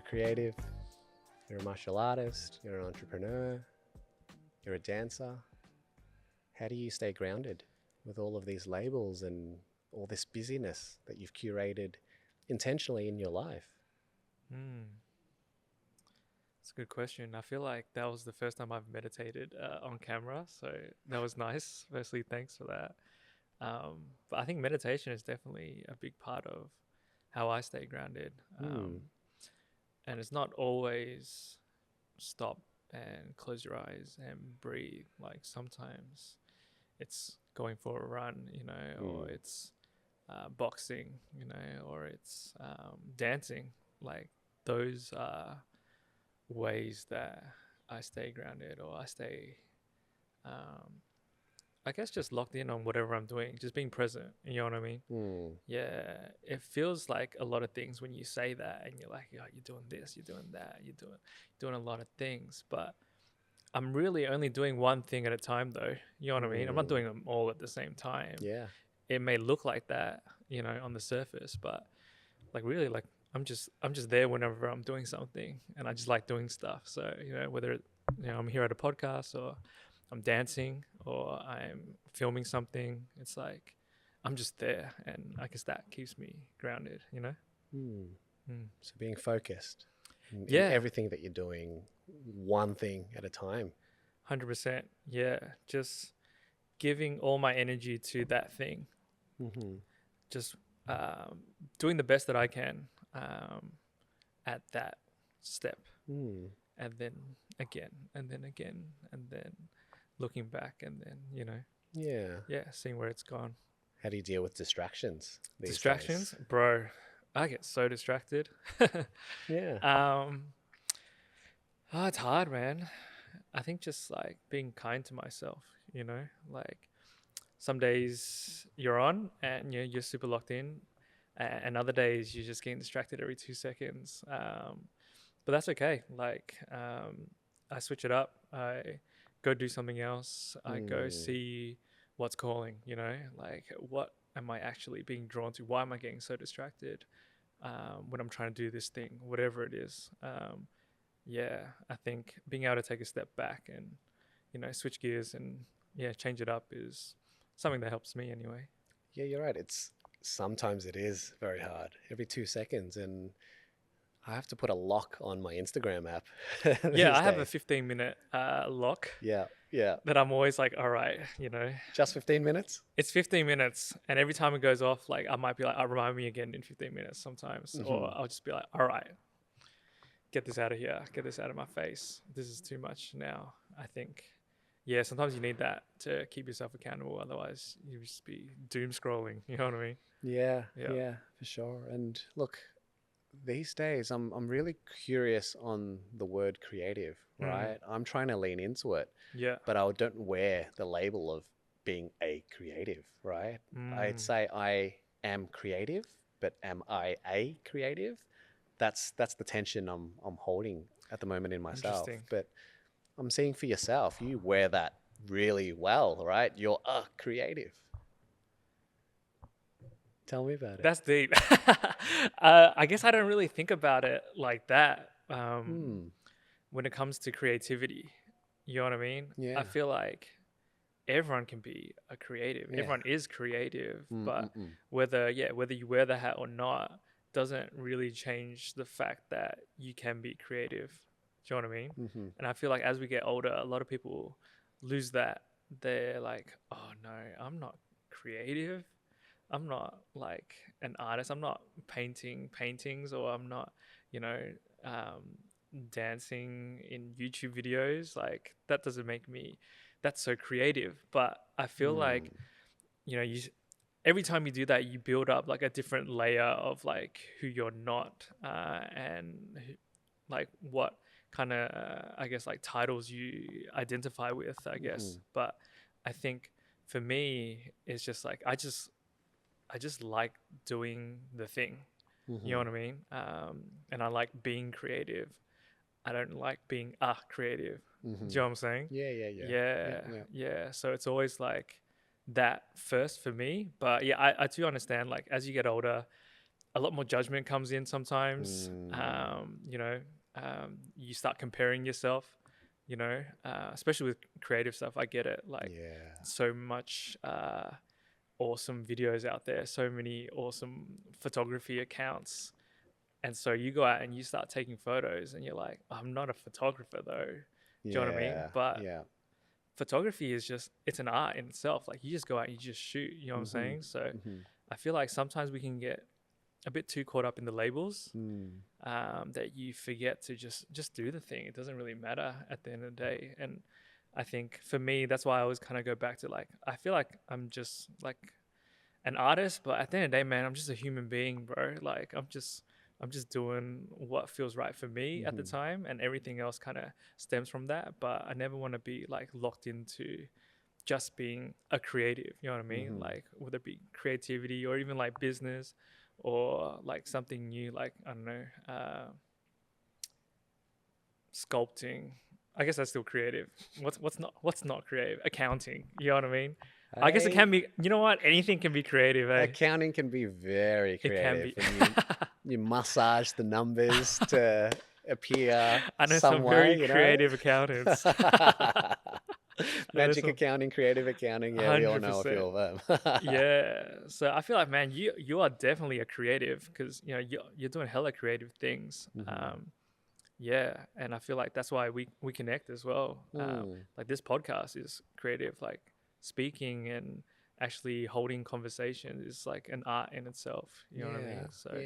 creative, you're a martial artist, you're an entrepreneur, you're a dancer. How do you stay grounded with all of these labels and all this busyness that you've curated intentionally in your life? That's a good question. I feel like that was the first time I've meditated on camera, so that was nice. Firstly, thanks for that. But I think meditation is definitely a big part of how I stay grounded. And it's not always stop and close your eyes and breathe. Like sometimes it's going for a run, or it's boxing, or it's dancing. Like those are ways that I stay grounded, or I stay I guess just locked in on whatever I'm doing, just being present. You know what I mean? Yeah, it feels like a lot of things when you say that, and you're like, you're doing this, you're doing that, you're doing a lot of things, but I'm really only doing one thing at a time, though. You know what I mean? I'm not doing them all at the same time. Yeah. It may look like that, on the surface, but like really, like I'm just there whenever I'm doing something, and I just like doing stuff. So whether I'm here at a podcast, or I'm dancing, or I'm filming something, it's like I'm just there, and I guess that keeps me grounded. So being focused in Yeah, everything that you're doing, one thing at a time. 100%. Yeah, just giving all my energy to that thing. Just doing the best that I can at that step, and then again, and then again, and then looking back, and then seeing where it's gone. How do you deal with distractions these Distractions, days? bro, I get so distracted. Yeah. It's hard, man. I think just like being kind to myself, like some days you're on and you're super locked in, and other days you're just getting distracted every 2 seconds. But that's okay. Like I switch it up. I go do something else. I go see what's calling, like what am I actually being drawn to? Why am I getting so distracted when I'm trying to do this thing, whatever it is? I think being able to take a step back and, switch gears and change it up is something that helps me anyway. Yeah, you're right. Sometimes it is very hard. Every 2 seconds, and I have to put a lock on my Instagram app. Yeah, I have a 15-minute lock. Yeah. That I'm always like, all right, Just 15 minutes? It's 15 minutes, and every time it goes off, like I might be like, remind me again in 15 minutes sometimes, or I'll just be like, all right, get this out of here, get this out of my face. This is too much now, I think. Yeah, sometimes you need that to keep yourself accountable. Otherwise, you just be doom scrolling. You know what I mean? Yeah, for sure. And look, these days I'm really curious on the word creative, right? I'm trying to lean into it. Yeah. But I don't wear the label of being a creative, right? I'd say I am creative, but am I a creative? That's the tension I'm holding at the moment in myself. But I'm seeing for yourself, you wear that really well, right? You're a creative. Tell me about it. That's deep. I guess I don't really think about it like that when it comes to creativity. You know what I mean? Yeah. I feel like everyone can be a creative. Yeah. Everyone is creative, but whether you wear the hat or not doesn't really change the fact that you can be creative. Do you know what I mean? And I feel like as we get older, a lot of people lose that. They're like, oh no, I'm not creative. I'm not like an artist. I'm not painting paintings, or I'm not, dancing in YouTube videos. Like that doesn't make me, that's so creative. But I feel like, every time you do that, you build up like a different layer of like who you're not, and like what kind of, I guess, like titles you identify with, I guess. But I think for me, it's just like, I just like doing the thing. You know what I mean? And I like being creative. I don't like being creative. Do you know what I'm saying? Yeah. So it's always like that first for me. But yeah, I do understand, like as you get older, a lot more judgment comes in sometimes. You know, you start comparing yourself, you know, especially with creative stuff. I get it. Like Yeah. so much awesome videos out there, so many awesome photography accounts. And so you go out and you start taking photos and you're like, I'm not a photographer though. Do you know what I mean? Yeah. But Yeah. photography is just, it's an art in itself. Like you just go out and you just shoot, you know what I'm saying? So I feel like sometimes we can get a bit too caught up in the labels that you forget to just do the thing. It doesn't really matter at the end of the day. And I think for me, that's why I always kind of go back to like, I feel like I'm just like an artist, but at the end of the day, man, I'm just a human being, bro. Like I'm just doing what feels right for me at the time, and everything else kind of stems from that. But I never want to be like locked into just being a creative, you know what I mean? Like whether it be creativity or even like business or like something new, like I don't know, sculpting. I guess that's still creative. What's not creative? Accounting, you know what I mean? I guess it can be. You know what? Anything can be creative. Eh? Accounting can be very It can creative. be. And you massage the numbers to appear I know some some way, very creative accountants. Magic accounting, creative accounting. Yeah, we all know a few 100%. of them. Yeah. So I feel like, man, you are definitely a creative because you know you're doing hella creative things. Yeah, and I feel like that's why we connect as well. Like this podcast is creative. Like speaking and actually holding conversation is like an art in itself. You know what I mean? So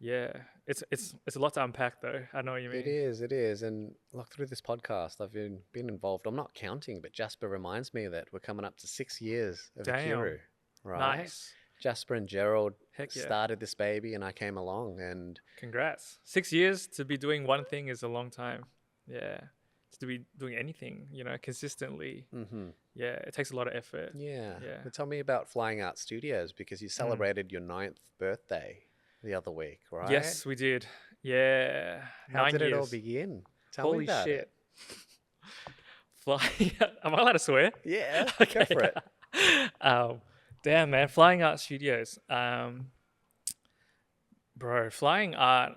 yeah, it's a lot to unpack though. I know what you mean. It is. And look, through this podcast, I've been involved. I'm not counting, but Jasper reminds me that we're coming up to 6 years of Okiru, right? Nice. Jasper and Gerald Heck yeah. started this baby and I came along and... Congrats. 6 years to be doing one thing is a long time. Yeah. To be doing anything, you know, consistently. Yeah, it takes a lot of effort. Yeah. But tell me about Flying Art Studios because you celebrated your 9th birthday the other week, right? Yes, we did. Yeah. How 9 did years. it all begin? Tell Holy me about shit. it. Flying. Am I allowed to swear? Yeah, Okay. go for it. Damn, man. Flying Art Studios. Bro, flying art,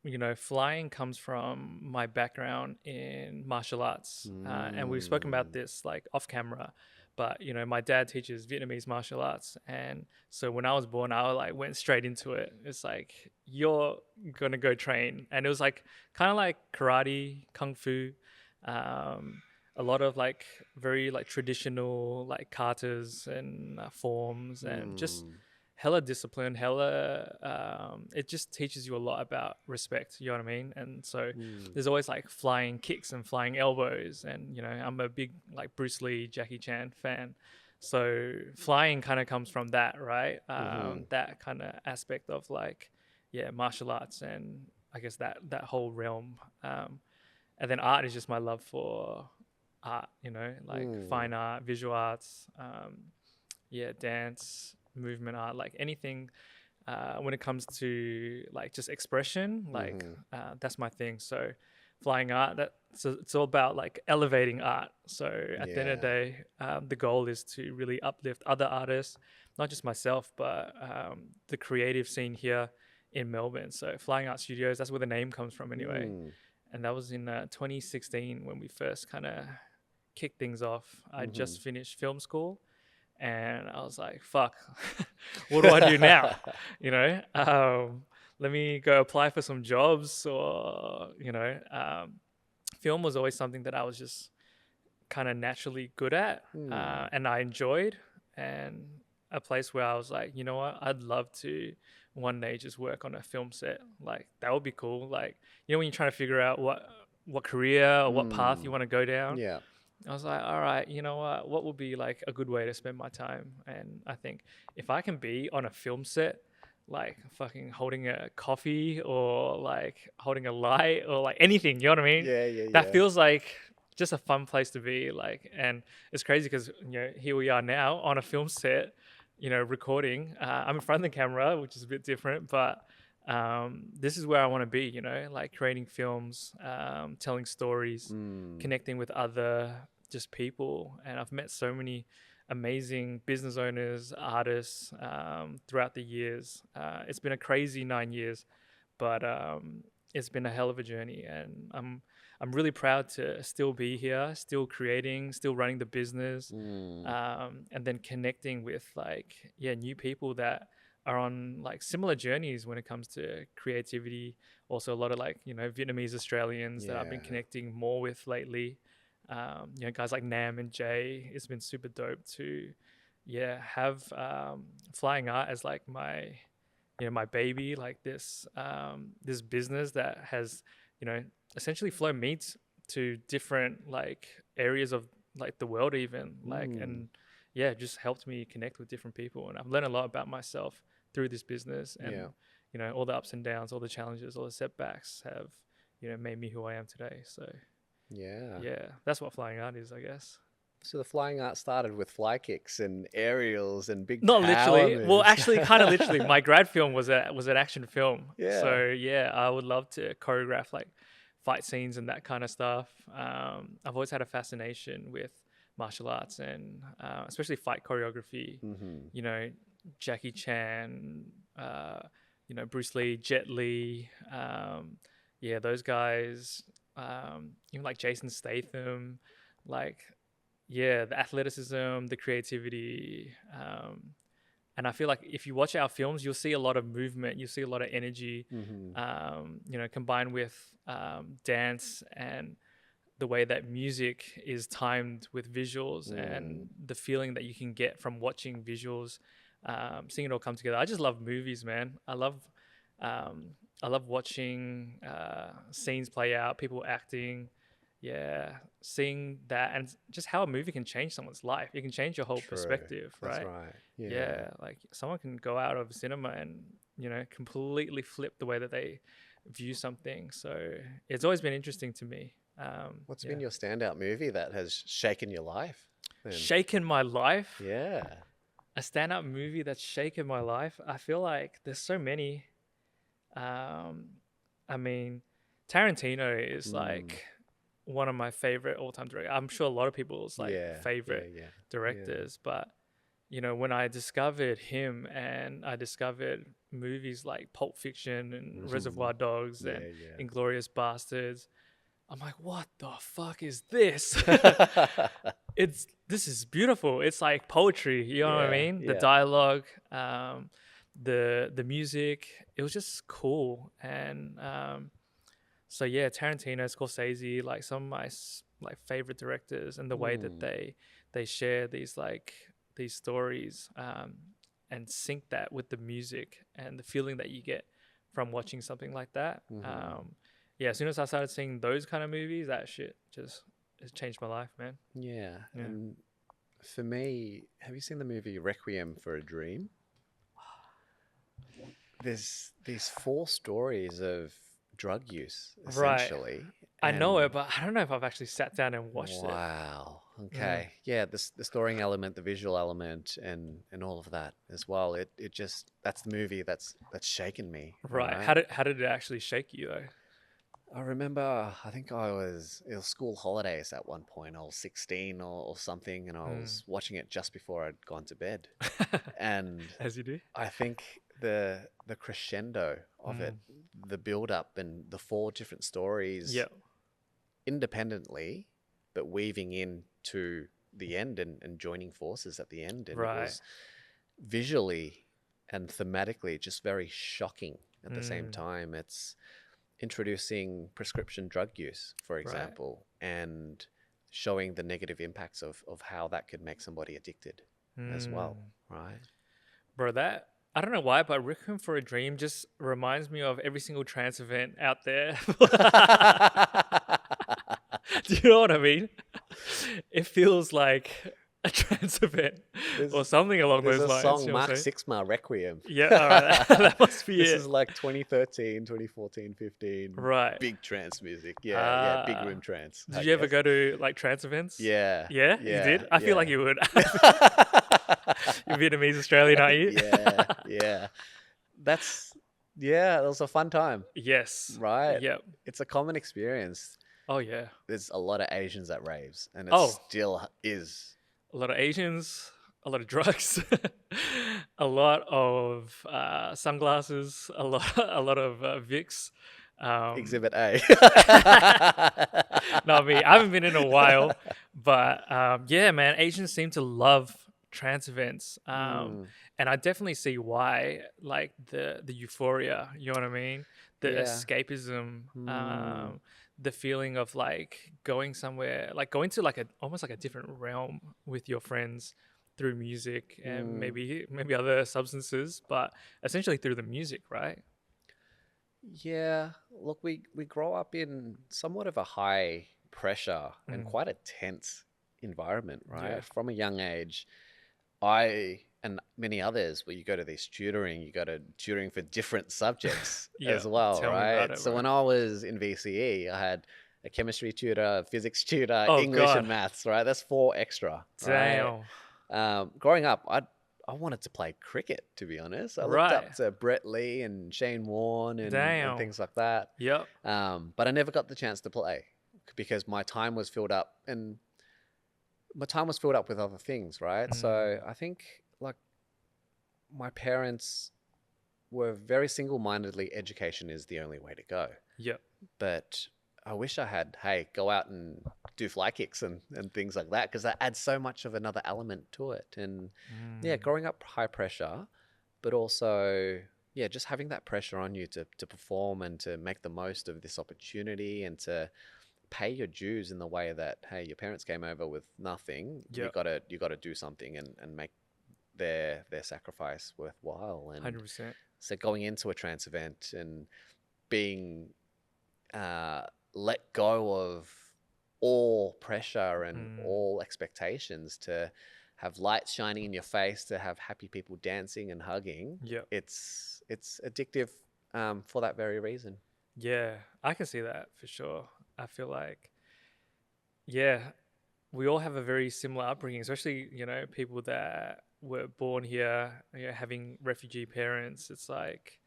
you know, flying comes from my background in martial arts. And we've spoken about this like off camera, but you know, my dad teaches Vietnamese martial arts. And so when I was born, I like went straight into it. It's like, you're going to go train. And it was like, kind of like karate, kung fu, a lot of like very like traditional like katas and forms and just hella discipline, it just teaches you a lot about respect, you know what I mean? And so there's always like flying kicks and flying elbows, and you know, I'm a big like Bruce Lee, Jackie Chan fan. So flying kind of comes from that, right? That kind of aspect of like, yeah, martial arts and I guess that whole realm. And then art is just my love for art, you know, like fine art, visual arts, dance, movement art, like anything when it comes to like just expression, like that's my thing. So flying art, it's all about like elevating art. So at the end of the day, the goal is to really uplift other artists, not just myself, but the creative scene here in Melbourne. So Flying Art Studios, that's where the name comes from anyway. And that was in 2016 when we first kind of kicked things off. I just finished film school. And I was like, fuck, what do I do now? You know, let me go apply for some jobs or, you know, film was always something that I was just kind of naturally good at and I enjoyed, and a place where I was like, you know what, I'd love to one day just work on a film set. Like that would be cool. Like, you know, when you're trying to figure out what career or what path you want to go down. Yeah. I was like, all right, you know what would be like a good way to spend my time? And I think if I can be on a film set, like fucking holding a coffee or like holding a light or like anything, you know what I mean? That feels like just a fun place to be. Like, and it's crazy because, you know, here we are now on a film set, you know, recording. I'm in front of the camera, which is a bit different, but this is where I want to be, you know, like creating films, telling stories, connecting with other just people. And I've met so many amazing business owners, artists throughout the years. It's been a crazy 9 years, but it's been a hell of a journey, and I'm really proud to still be here, still creating, still running the business, and then connecting with new people that are on like similar journeys when it comes to creativity. Also, a lot of Vietnamese Australians that I've been Yeah. connecting more with lately. Guys like Nam and Jay. It's been super dope to have flying art as like my baby, like this business that has essentially flown meats to different like areas of like the world, even and just helped me connect with different people, and I've learned a lot about myself through this business. And all the ups and downs, all the challenges, all the setbacks have made me who I am today. So that's what flying art is, I guess. So the flying art started with fly kicks and aerials and big Not power literally. Well, moves. actually, kind of literally. My grad film was an action film. Yeah. So I would love to choreograph like fight scenes and that kind of stuff. I've always had a fascination with martial arts and especially fight choreography. Jackie Chan, Bruce Lee, Jet Li, those guys. Even like Jason Statham, the athleticism, the creativity. And I feel like if you watch our films, you'll see a lot of movement, you'll see a lot of energy, combined with dance and the way that music is timed with visuals and the feeling that you can get from watching visuals, seeing it all come together. I just love movies, man. I love watching scenes play out, people acting. Seeing that and just how a movie can change someone's life. It can change your whole perspective, right? That's right. Yeah. Like someone can go out of cinema and completely flip the way that they view something. So it's always been interesting to me. What's been your standout movie that has shaken your life? Then? Shaken my life? Yeah. A standout movie that's shaken my life? I feel like there's so many. I mean, Tarantino is like one of my favorite all-time directors. I'm sure a lot of people's favorite directors, but when I discovered him and I discovered movies like Pulp Fiction and Reservoir Dogs and Inglourious Bastards, I'm like, what the fuck is this? This is beautiful. It's like poetry, you know what I mean? The dialogue, the music, it was just cool. And Tarantino, Scorsese, like some of my favorite directors, and the way that they share these stories and sync that with the music and the feeling that you get from watching something like that. As soon as I started seeing those kind of movies, that shit just has changed my life, man. Yeah. And for me, have you seen the movie Requiem for a Dream? There's these 4 stories of drug use, essentially. Right. I know it, but I don't know if I've actually sat down and watched it. Wow. Okay. Yeah, the storying element, the visual element, and all of that as well. It just, that's the movie that's shaken me. Right. How did it actually shake you though? I remember, I think it was school holidays at one point. I was 16 or something, and I was watching it just before I'd gone to bed. And as you do, I think the crescendo of it, the build up, and the 4 different stories independently, but weaving into the end and joining forces at the end. And it was visually and thematically just very shocking at the same time. It's introducing prescription drug use, for example, and showing the negative impacts of how that could make somebody addicted as well, right? Bro, that, I don't know why, but Requiem for a Dream just reminds me of every single trance event out there. Do you know what I mean? It feels like a trance event or something along those lines. There's a song, Mark Sixma, Requiem. Yeah, all right. That must be this it. This is like 2013, 2014, 15. Right. Big trance music. Yeah, big room trance. Did you ever go to like trance events? Yeah. Yeah? You did? I feel like you would. You're Vietnamese Australian, aren't you? Yeah. That was a fun time. Yes. Right? Yep. It's a common experience. Oh, yeah. There's a lot of Asians at raves, and it still is. A lot of Asians, a lot of drugs, a lot of sunglasses, a lot of Vicks. Exhibit A. Not me. I haven't been in a while, but yeah, man, Asians seem to love trans events, Mm, and I definitely see why. Like the euphoria, you know what I mean? The yeah. escapism, Mm, the feeling of like going somewhere, like going to like a almost like a different realm with your friends through music and mm. maybe other substances, but essentially through the music, right? Yeah, look, we grow up in somewhat of a high pressure and Mm, quite a tense environment, yeah. right? From a young age, I and many others, where you go to this tutoring, you go to tutoring for different subjects Yeah. as well, Tell me about right? it, So bro. when I was in VCE, I had a chemistry tutor, physics tutor, Oh English and God. maths, right? That's four extra, right? Damn. Growing up, I wanted to play cricket, to be honest. I looked Right. up to Brett Lee and Shane Warne and Damn. things like that. Yep. But I never got the chance to play because my time was filled up and my time was filled up with other things, right? So Mm, I think like my parents were very single-mindedly education is the only way to go. yep. But I wish I had, hey, go out and do fly kicks and things like that because that adds so much of another element to it. And yeah, Mm, growing up high pressure, but also, yeah, just having that pressure on you to perform and to make the most of this opportunity and to pay your dues in the way that, hey, your parents came over with nothing. yep. You gotta do something and make their sacrifice worthwhile. And 100%. so going into a trance event and being uh, let go of all pressure and Mm, all expectations to have lights shining in your face, to have happy people dancing and hugging, yep. it's addictive for that very reason. Yeah, I can see that for sure. I feel like, yeah, we all have a very similar upbringing, especially, people that were born here, having refugee parents. It's like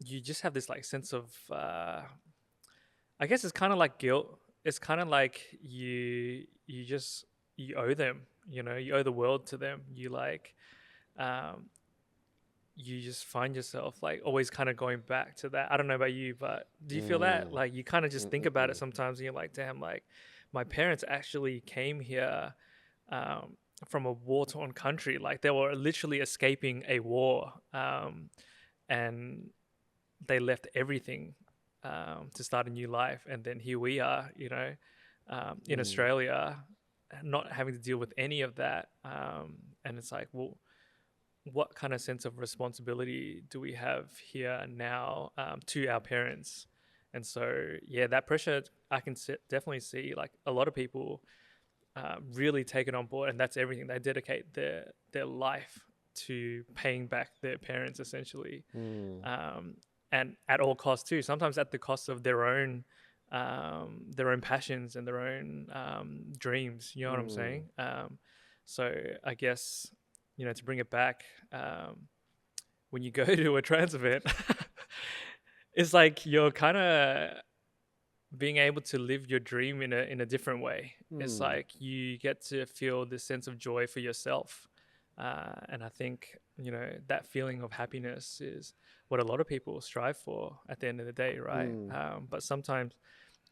you just have this like sense of, I guess it's kind of like guilt. It's kind of like you owe them, you owe the world to them. Um, you just find yourself like always kind of going back to that. I don't know about you, but do you feel that? Mm, Like you kind of just think about it mm-mm-mm. sometimes and you're like, damn, like my parents actually came here from a war torn country. Like they were literally escaping a war. And they left everything to start a new life. And then here we are, in Mm, Australia, not having to deal with any of that. And it's like, well, what kind of sense of responsibility do we have here now to our parents? And so, yeah, that pressure I can definitely see like a lot of people really take it on board, and that's everything. They dedicate their life to paying back their parents essentially, mm, um, and at all costs too. Sometimes at the cost of their own passions and their own dreams. You know what I'm mm. saying? So I guess to bring it back, when you go to a trans event, it's like you're kind of being able to live your dream in a different way. It's Hmm. like you get to feel this sense of joy for yourself, and I think that feeling of happiness is what a lot of people strive for at the end of the day, right? Hmm. But sometimes,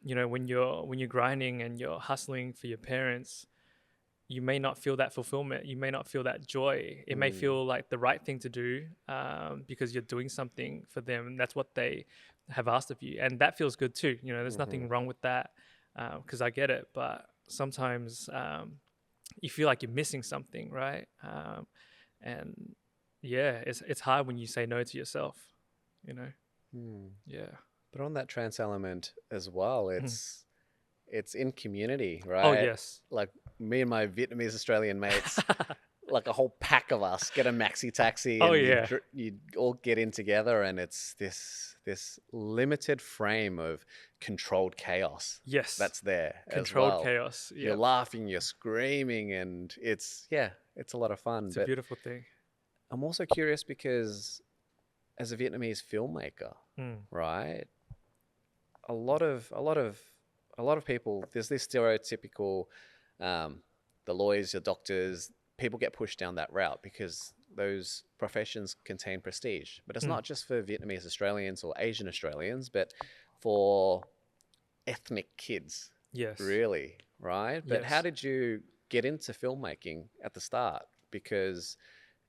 when you're grinding and you're hustling for your parents, you may not feel that fulfillment. You may not feel that joy. It may Hmm. feel like the right thing to do because you're doing something for them. And that's what they have asked of you. And that feels good too. There's Mm-hmm. nothing wrong with that because I get it. But sometimes you feel like you're missing something, right? And yeah, it's hard when you say no to yourself, you know? Hmm. Yeah. But on that trance element as well, Mm. it's in community, Oh, right? yes. Like me and my Vietnamese Australian mates, like a whole pack of us get a maxi taxi Oh, and yeah. you all get in together and it's this limited frame of controlled chaos Yes. that's there as Controlled well. chaos. You're Yep. laughing, you're screaming, and it's a lot of fun. It's a But beautiful thing. I'm also curious because as a Vietnamese filmmaker, Mm. right? A lot of people, there's this stereotypical, um, the lawyers, the doctors, people get pushed down that route because those professions contain prestige. But it's not just for Vietnamese Australians or Asian Australians, but for ethnic kids, Yes. really, right? But how Yes. did you get into filmmaking at the start? Because,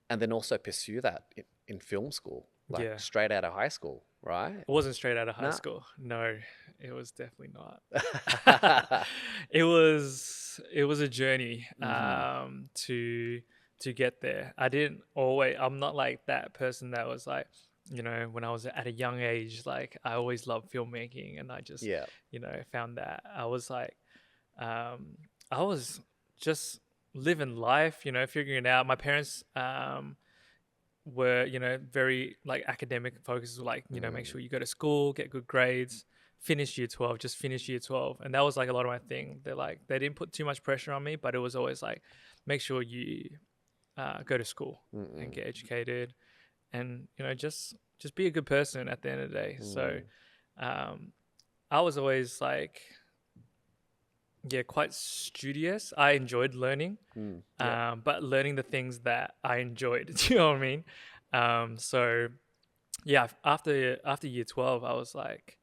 and then also pursue that in film school, like Yeah. straight out of high school, right? It wasn't straight out of high Nah. school. No, it was definitely not. It was a journey to get there. I'm not like that person that was like, when I was at a young age, like I always loved filmmaking and I just, Yeah. found that I was like, I was just living life, figuring it out. My parents, were very like academic focused, like make sure you go to school, get good grades, finish year 12, just finish year 12. And that was like a lot of my thing. They didn't put too much pressure on me, but it was always like, make sure you go to school and get educated, and just be a good person at the end of the day. So I was always like, quite studious. I enjoyed learning, but learning the things that I enjoyed. Do you know what I mean? So yeah, after year 12, I was like,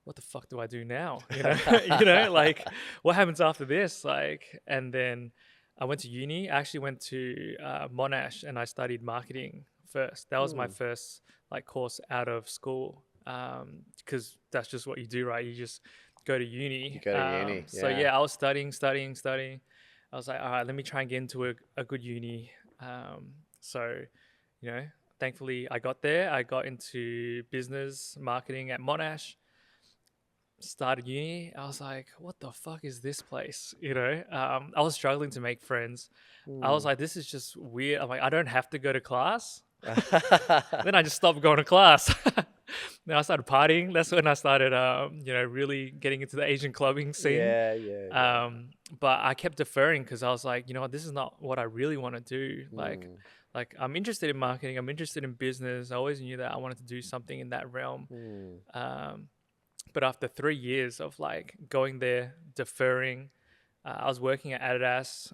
what the fuck do I do now? Like what happens after this? Like, and then I went to uni. I actually went to Monash and I studied marketing first. That was my first like course out of school, because that's just what you do, right? You just go to uni. You go to uni, So yeah, I was studying. I was like, all right, let me try and get into a good uni. So, thankfully I got there. I got into business marketing at Monash. Started uni. I was like, what the fuck is this place? I was struggling to make friends. I was like, this is just weird. I'm like, I don't have to go to class. Then I just stopped going to class. Then I started partying. That's when I started, really getting into the Asian clubbing scene. Yeah. But I kept deferring because I was like, this is not what I really want to do. Like I'm interested in marketing. I'm interested in business. I always knew that I wanted to do something in that realm. But after 3 years of like going there, deferring, I was working at Adidas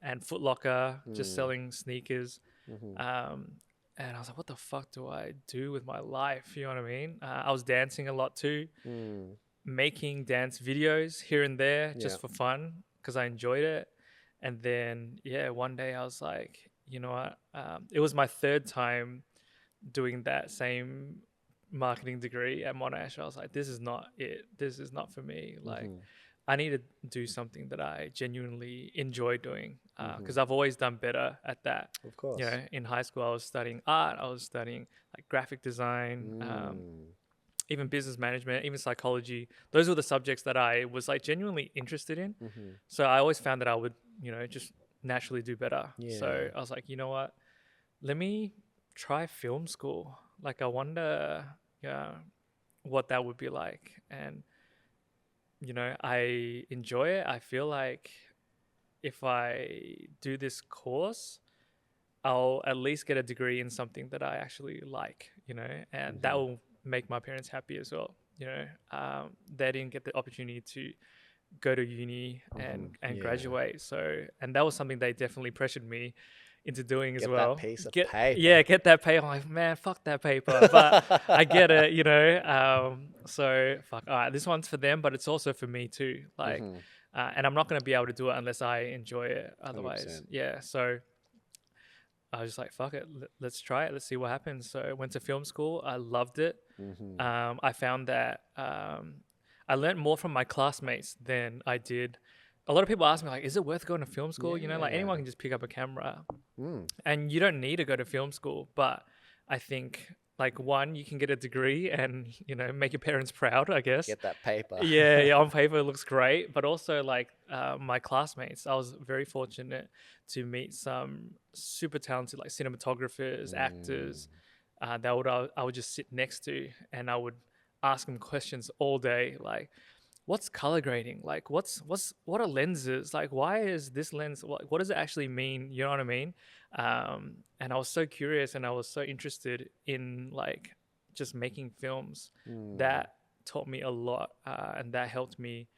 and Foot Locker, just selling sneakers. And I was like, what the fuck do I do with my life? You know what I mean? I was dancing a lot too, making dance videos here and there just for fun because I enjoyed it. And then, one day I was like, you know what? It was my third time doing that same marketing degree at Monash. I was like, this is not it. This is not for me. Like, I need to do something that I genuinely enjoy doing, because I've always done better at that. Of course. In high school, I was studying art. I was studying like graphic design, even business management, even psychology. Those were the subjects that I was like genuinely interested in. So I always found that I would, just naturally do better. So I was like, you know what? Let me try film school. Like, I wonder what that would be like. And I enjoy it. I feel like if I do this course, I'll at least get a degree in something that I actually like, and that will make my parents happy as well. They didn't get the opportunity to go to uni and graduate. So, and that was something they definitely pressured me into doing as well. Get that piece of paper. Yeah, get that paper. I'm like, man, fuck that paper. But I get it, so fuck. All right, this one's for them, but it's also for me too. Like, and I'm not going to be able to do it unless I enjoy it. Otherwise, 100%. yeah. So I was just like, fuck it, let's try it. Let's see what happens. So I went to film school. I loved it. I found that I learned more from my classmates than I did. A lot of people ask me, like, is it worth going to film school? Like anyone can just pick up a camera and you don't need to go to film school. But I think, like, one, you can get a degree and, make your parents proud, I guess. Get that paper. Yeah, on paper it looks great. But also, like, my classmates, I was very fortunate to meet some super talented, like, cinematographers, actors that I would just sit next to, and I would ask them questions all day, like, what's color grading? Like, what are lenses? Like, why is this lens? What does it actually mean? You know what I mean? And I was so curious, and I was so interested in, like, just making films. That taught me a lot, and that helped me,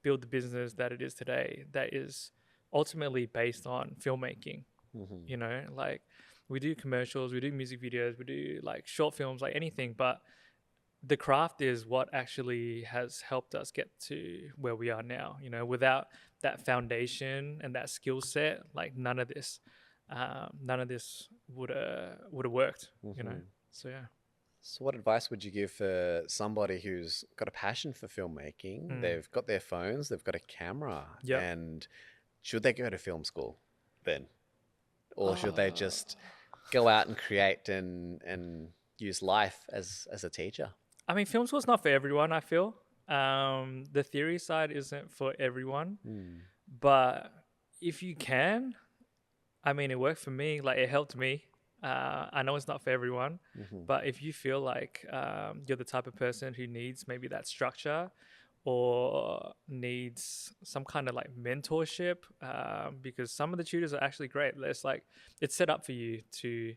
build the business that it is today. That is ultimately based on filmmaking. Mm-hmm. You know, like we do commercials, we do music videos, we do like short films, like anything, but the craft is what actually has helped us get to where we are now. You know, without that foundation and that skill set, like none of this would have worked. You know, Mm-hmm. so yeah. So, what advice would you give for somebody who's got a passion for filmmaking? Mm. They've got their phones, they've got a camera, Yep. and should they go to film school then? Or should they Uh, just go out and create and use life as a teacher? I mean, film school's not for everyone. I feel the theory side isn't for everyone, Mm. but if you can, I mean, it worked for me. Like it helped me. I know it's not for everyone, Mm-hmm. but if you feel like you're the type of person who needs maybe that structure or needs some kind of like mentorship, because some of the tutors are actually great. It's set up for you to,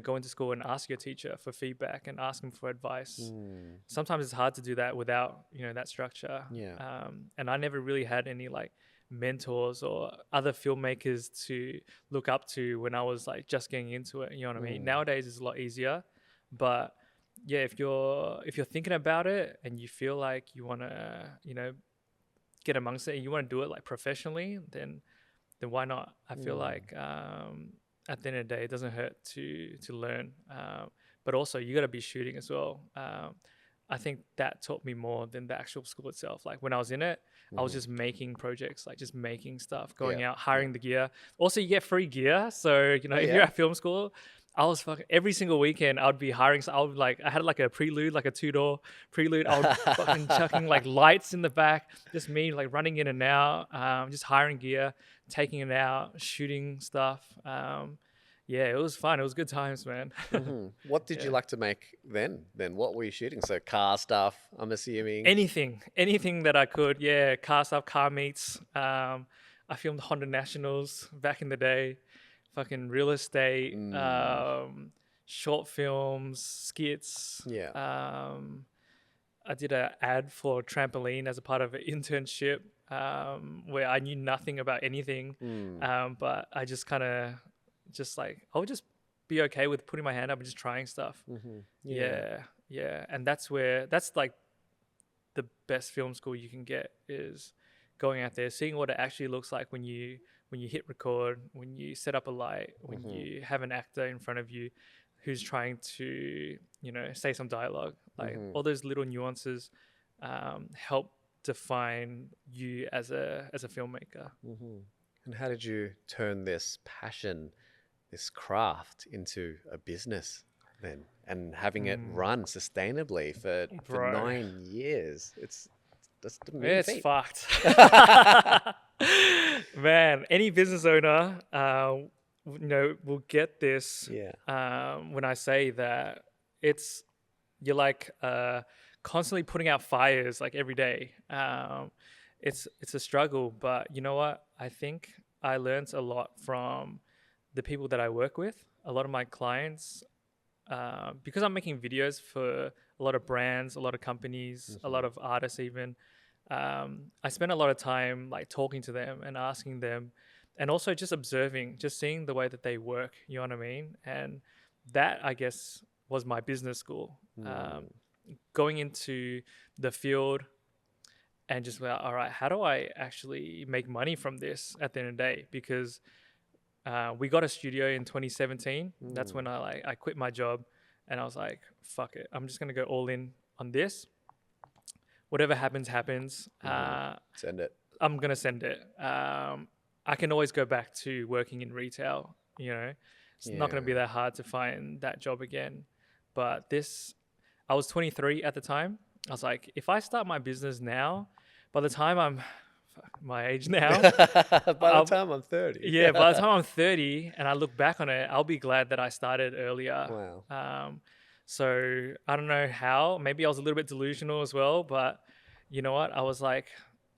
go into school and ask your teacher for feedback and ask them for advice. Mm. Sometimes it's hard to do that without, that structure. Yeah. And I never really had any like mentors or other filmmakers to look up to when I was like just getting into it. You know what I mean? Mm. Nowadays it's a lot easier, but yeah, if you're thinking about it and you feel like you want to, get amongst it and you want to do it like professionally, then why not? I feel Mm. like at the end of the day, it doesn't hurt to learn. But also you got to be shooting as well. I think that taught me more than the actual school itself. Like when I was in it, I was Mhm. just making projects, like just making stuff, Yeah. going out, hiring the gear. Also, you get free gear. So, Oh, if yeah. you're at film school, I was fucking every single weekend I would be hiring. So I had like a prelude, like a 2-door prelude. I would fucking chucking like lights in the back, just me like running in and out, just hiring gear, taking it out, shooting stuff. Yeah, it was fun. It was good times, man. Mhm. What did you Yeah. like to make then? Then what were you shooting? So car stuff, I'm assuming. Anything that I could. Yeah, car stuff, car meets. I filmed Honda Nationals back in the day, fucking real estate, Mm. short films, skits. Yeah. I did an ad for trampoline as a part of an internship, where I knew nothing about anything, Mm. but I just kind of I would just be okay with putting my hand up and just trying stuff. Mhm. Yeah, yeah, and that's like the best film school you can get is going out there, seeing what it actually looks like when you hit record, when you set up a light, when Mhm. you have an actor in front of you who's trying to say some dialogue. Like Mhm. all those little nuances help define you as a filmmaker. Mhm. And how did you turn this passion, this craft, into a business then, and having it run sustainably for Bro. 9 years? It's just a mean It's feat. fucked. Man, any business owner, will get this Yeah. when I say that you're like constantly putting out fires like every day. It's a struggle, but you know what? I think I learned a lot from the people that I work with. A lot of my clients, because I'm making videos for a lot of brands, a lot of companies, a lot of artists even. I spend a lot of time like talking to them and asking them, and also just observing, just seeing the way that they work. You know what I mean? And that, I guess, was my business school. Mm. Going into the field and just well, all right, how do I actually make money from this at the end of the day? Because we got a studio in 2017. That's when I quit my job, and I was like, fuck it, I'm just gonna go all in on this. Whatever happens, happens. Send it. I'm gonna send it. I can always go back to working in retail. It's not gonna be Yeah. that hard to find that job again. But I was 23 at the time. I was like, if I start my business now, by the time I'm my age now, By the I'll- time I'm 30. yeah, by the time I'm 30 and I look back on it, I'll be glad that I started earlier. Wow. So I don't know how. Maybe I was a little bit delusional as well, but you know what? I was like,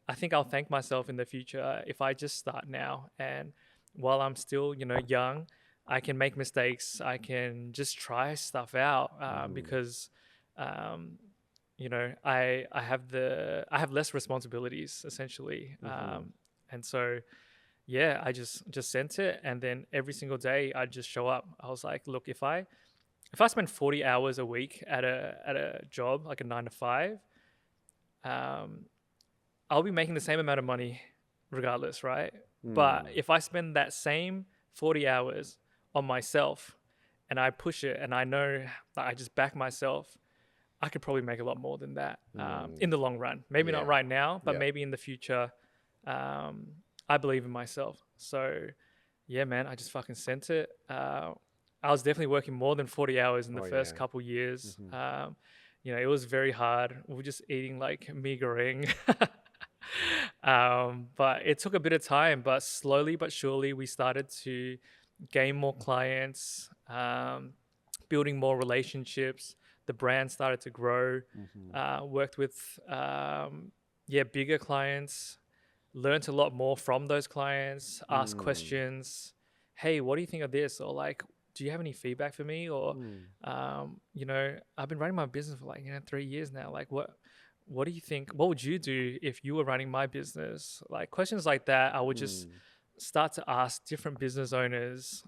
I think I'll thank myself in the future if I just start now. And while I'm still, young, I can make mistakes. I can just try stuff out because, I have less responsibilities essentially, and so yeah, I just sent it, and then every single day I just show up. I was like, look, if I spend 40 hours a week at a job like a 9 to 5, um, I'll be making the same amount of money regardless, right? But Mm. if I spend that same 40 hours on myself and I push it and I know that I just back myself, I could probably make a lot more than that Mm. in the long run. Maybe not Yeah. right now, but Yeah. maybe in the future. Um, I believe in myself. So, yeah, man, I just fucking sent it. I was definitely working more than 40 hours in the Oh first yeah. couple years. Hmm. It was very hard. We were just eating like mee goreng. But it took a bit of time, but slowly but surely we started to gain more clients, building more relationships. The brand started to grow. Hmm. Worked with bigger clients. Learned a lot more from those clients. Asked Mm. questions. Hey, what do you think of this? Or like, do you have any feedback for me? Or, Mm. I've been running my business for like 3 years now. Like, what do you think? What would you do if you were running my business? Like questions like that, I would just Mm. start to ask different business owners,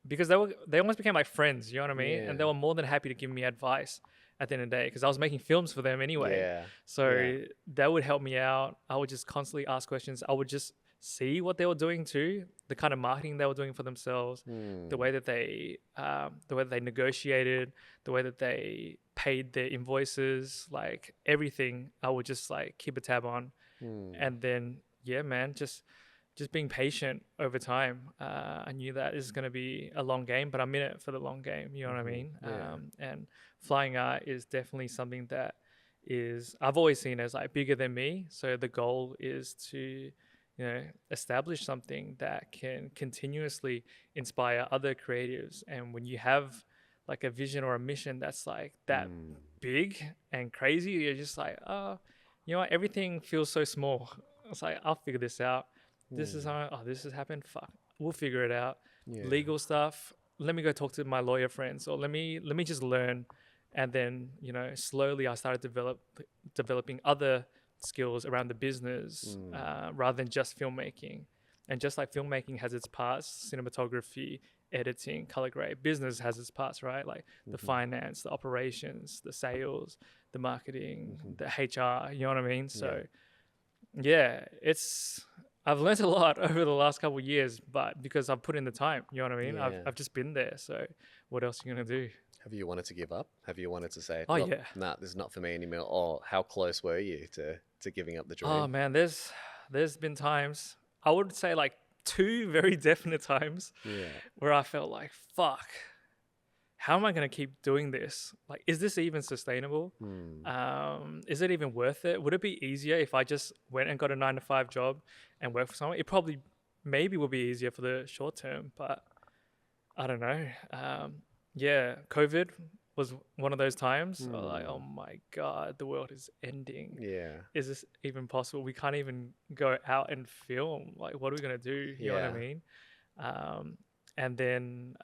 because they almost became like friends. You know what I mean? And they Yeah. were more than happy to give me advice at the end of the day because I was making films for them anyway. Yeah. Yeah. So that would help me out. I would just constantly ask questions. I would just see what they were doing too, the kind of marketing they were doing for themselves, the Mm. way that they negotiated, the way that they paid their invoices, like everything. I would just like keep a tab on, Mm. and then yeah, man, just being patient over time. I knew that this is going to be a long game, but I'm in it for the long game. You know what I Hmm. mean? Yeah. And flying art is definitely something that is I've always seen as like bigger than me. So the goal is to establish something that can continuously inspire other creatives. And when you have like a vision or a mission that's like that Mm. big and crazy, you're just like, oh, you know what? Everything feels so small. It's like I'll figure this out. This is Mm. how. Oh, this has happened. Fuck, we'll figure it out. Yeah. Legal stuff. Let me go talk to my lawyer friends, or let me just learn, and then slowly I started developing other skills around the business, Mm. rather than just filmmaking. And just like filmmaking has its parts, cinematography, editing, color grade, business has its parts, right? Like the Hmm. finance, the operations, the sales, the marketing, Hmm. the HR. You know what I mean? Yeah. So yeah, I've learned a lot over the last couple of years, but because I've put in the time, you know what I mean? I've Yeah. I've just been there. So what else are you gonna do? Have you wanted to give up? Have you wanted to say, Oh look, yeah. nah, this is not for me anymore? Or how close were you to giving up the Oh dream? man, there's been times, I would say like two very definite times Yeah. where I felt like, fuck, how am I gonna keep doing this? Like, is this even sustainable? Hmm. Is it even worth it? Would it be easier if I just went and got a 9 to 5 job and worked for someone? It probably maybe would be easier for the short term, but I don't know. Yeah, COVID was one of those times. Like, oh Hmm. my God, the world is ending. Yeah. Is this even possible? We can't even go out and film. Like, what are we gonna do? You know what I Yeah. mean? Um, and then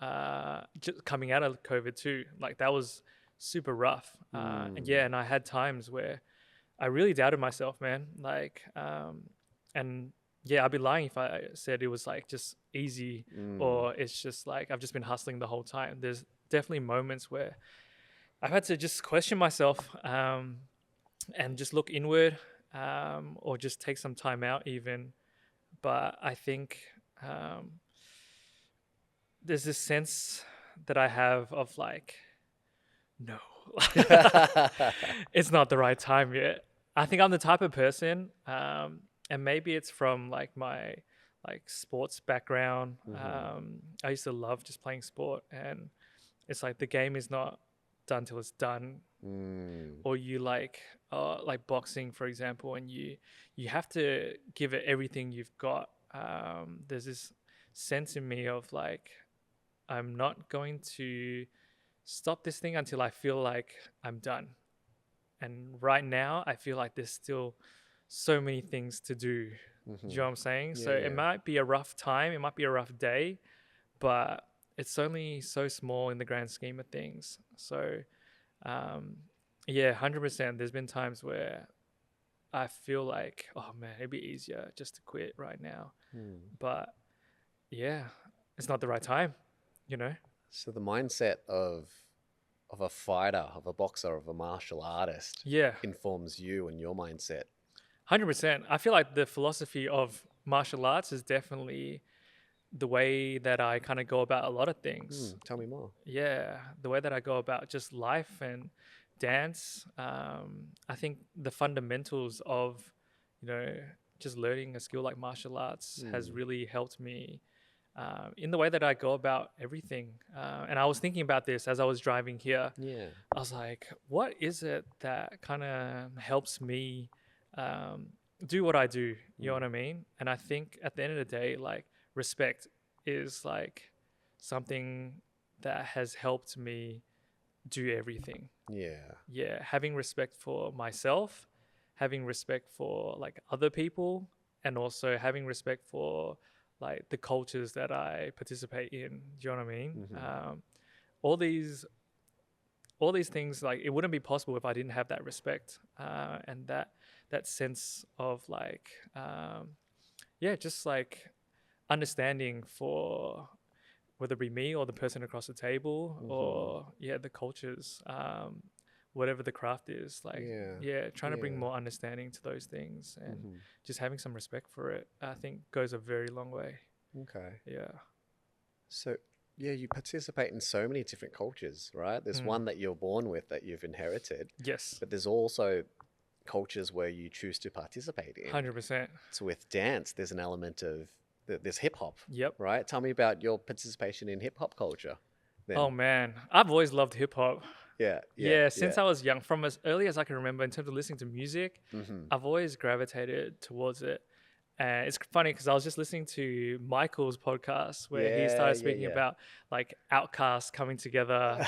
just coming out of COVID too, like that was super rough. And Hmm. yeah, and I had times where I really doubted myself, man. Like, and yeah, I'd be lying if I said it was like just easy, Hmm. or it's just like I've just been hustling the whole time. There's definitely moments where I've had to just question myself, and just look inward, or just take some time out, even. But I think um, there's this sense that I have of like, no, it's not the right time yet. I think I'm the type of person, and maybe it's from like my like sports background. Hmm. I used to love just playing sport, and it's like the game is not done till it's done. Hmm. Or you like boxing, for example, and you have to give it everything you've got. There's this sense in me of like, I'm not going to stop this thing until I feel like I'm done. And right now, I feel like there's still so many things to do. Do you Hmm. know what I'm saying? Yeah. So it Yeah. might be a rough time, it might be a rough day, but it's only so small in the grand scheme of things. So, um, yeah, 100%. There's been times where I feel like, oh man, it'd be easier just to quit right now. But yeah, it's not the right time, you know? So the mindset of a fighter, of a boxer, of a martial artist Yeah, informs you and your mindset. 100%. I feel like the philosophy of martial arts is definitely the way that I kind of go about a lot of things. Tell me more. Yeah, the way that I go about just life and dance. I think the fundamentals of, you know, just learning a skill like martial arts has really helped me in the way that I go about everything. And I was thinking about this as I was driving here. Yeah. I was like, what is it that kind of helps me um, do what I do? You know what I mean? And I think at the end of the day, like respect is like something that has helped me do everything. Yeah. Yeah, having respect for myself, having respect for like other people, and also having respect for like the cultures that I participate in. Do you know what I mean? All these all these things, like it wouldn't be possible if I didn't have that respect and that sense of like yeah, just like understanding for whether it be me or the person across the table or yeah, the cultures, whatever the craft is, like Yeah. yeah, trying to bring Yeah. more understanding to those things and just having some respect for it, I think goes a very long way. Okay. Yeah. So, yeah, you participate in so many different cultures, right? There's one that you're born with that you've inherited, Yes. but there's also cultures where you choose to participate in. 100%. So with dance, there's an element of there's hip hop, Yep. right? Tell me about your participation in hip hop culture. Then. Oh man, I've always loved hip hop. Yeah, Yeah, since I was young, from as early as I can remember, in terms of listening to music, Mm-hmm. I've always gravitated towards it. And it's funny because I was just listening to Michael's podcast where he started speaking about like outcasts coming together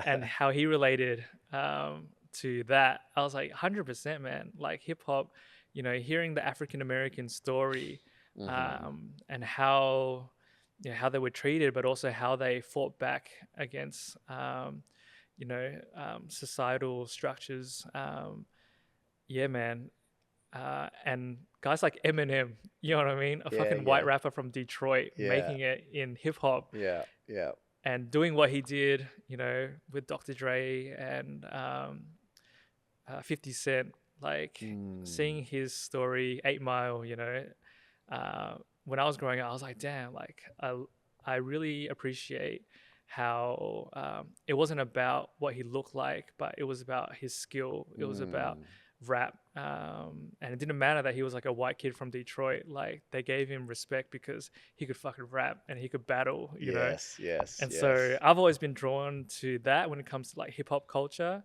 and how he related to that. I was like, 100%, man. Like hip hop, you know, hearing the African American story and how, you know, how they were treated, but also how they fought back against, you know, societal structures. Yeah, man. And guys like Eminem, you know what I mean? A fucking white rapper from Detroit making it in hip hop. Yeah, yeah. And doing what he did, you know, with Dr. Dre and 50 Cent, like seeing his story, 8 Mile, you know, when I was growing up, I was like, damn, like I really appreciate how it wasn't about what he looked like, but it was about his skill. It was about rap, and it didn't matter that he was like a white kid from Detroit. Like they gave him respect because he could fucking rap and he could battle, you know. And so I've always been drawn to that when it comes to like hip hop culture.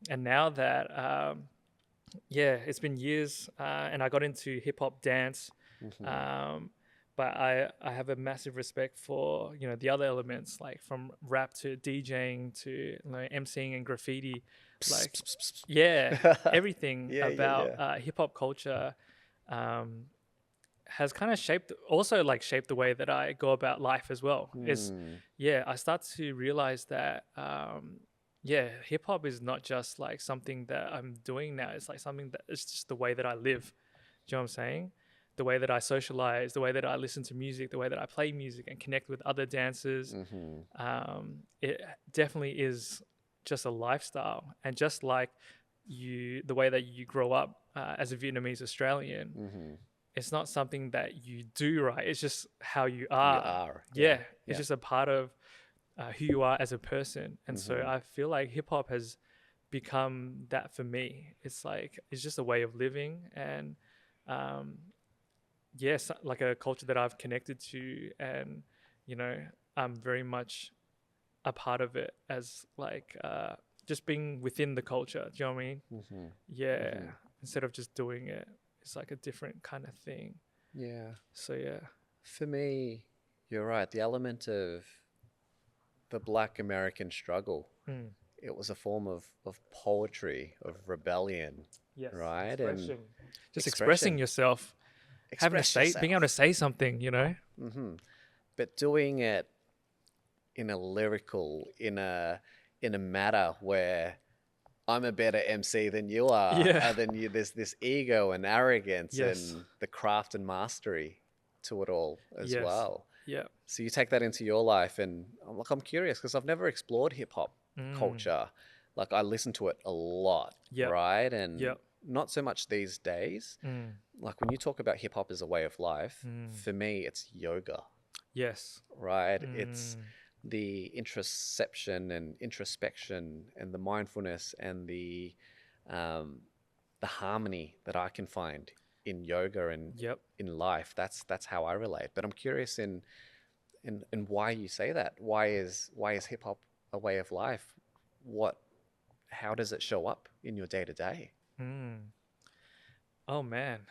And now that yeah, it's been years, and I got into hip hop dance, but I have a massive respect for, you know, the other elements, like from rap to DJing to, you know, MCing and graffiti. Like yeah, everything about hip hop culture has kind of shaped the way that I go about life as well. Is yeah, I start to realize that yeah, hip hop is not just like something that I'm doing now. It's like something that it's just the way that I live. Do you know what I'm saying? The way that I socialize, the way that I listen to music, the way that I play music and connect with other dancers. It definitely is just a lifestyle. And just like the way that you grow up as a Vietnamese Australian, it's not something that you do, right? It's just how you are. Yeah. It's just a part of who you are as a person. And so I feel like hip hop has become that for me. It's like, it's just a way of living and, yes, like a culture that I've connected to, and, you know, I'm very much a part of it as like just being within the culture. Do you know what I mean? Yeah. Instead of just doing it, it's like a different kind of thing. Yeah. So yeah. For me, you're right. The element of the Black American struggle, it was a form of poetry, of rebellion. Yes. Right. Expression. And just expressing yourself. Being able to say something, you know? But doing it in a lyrical, in a matter where I'm a better MC than you are, than you. There's this ego and arrogance and the craft and mastery to it all as Yes. well. Yeah. So you take that into your life, and I'm curious because I've never explored hip hop culture. Like I listen to it a lot, Yep. right? And Yep. not so much these days. Like when you talk about hip hop as a way of life, for me, it's yoga, Yes. right? It's the introspection and introspection and the mindfulness and the harmony that I can find in yoga and Yep. in life. That's how I relate. But I'm curious in why you say that. Why is hip hop a way of life? How does it show up in your day to day? Oh man,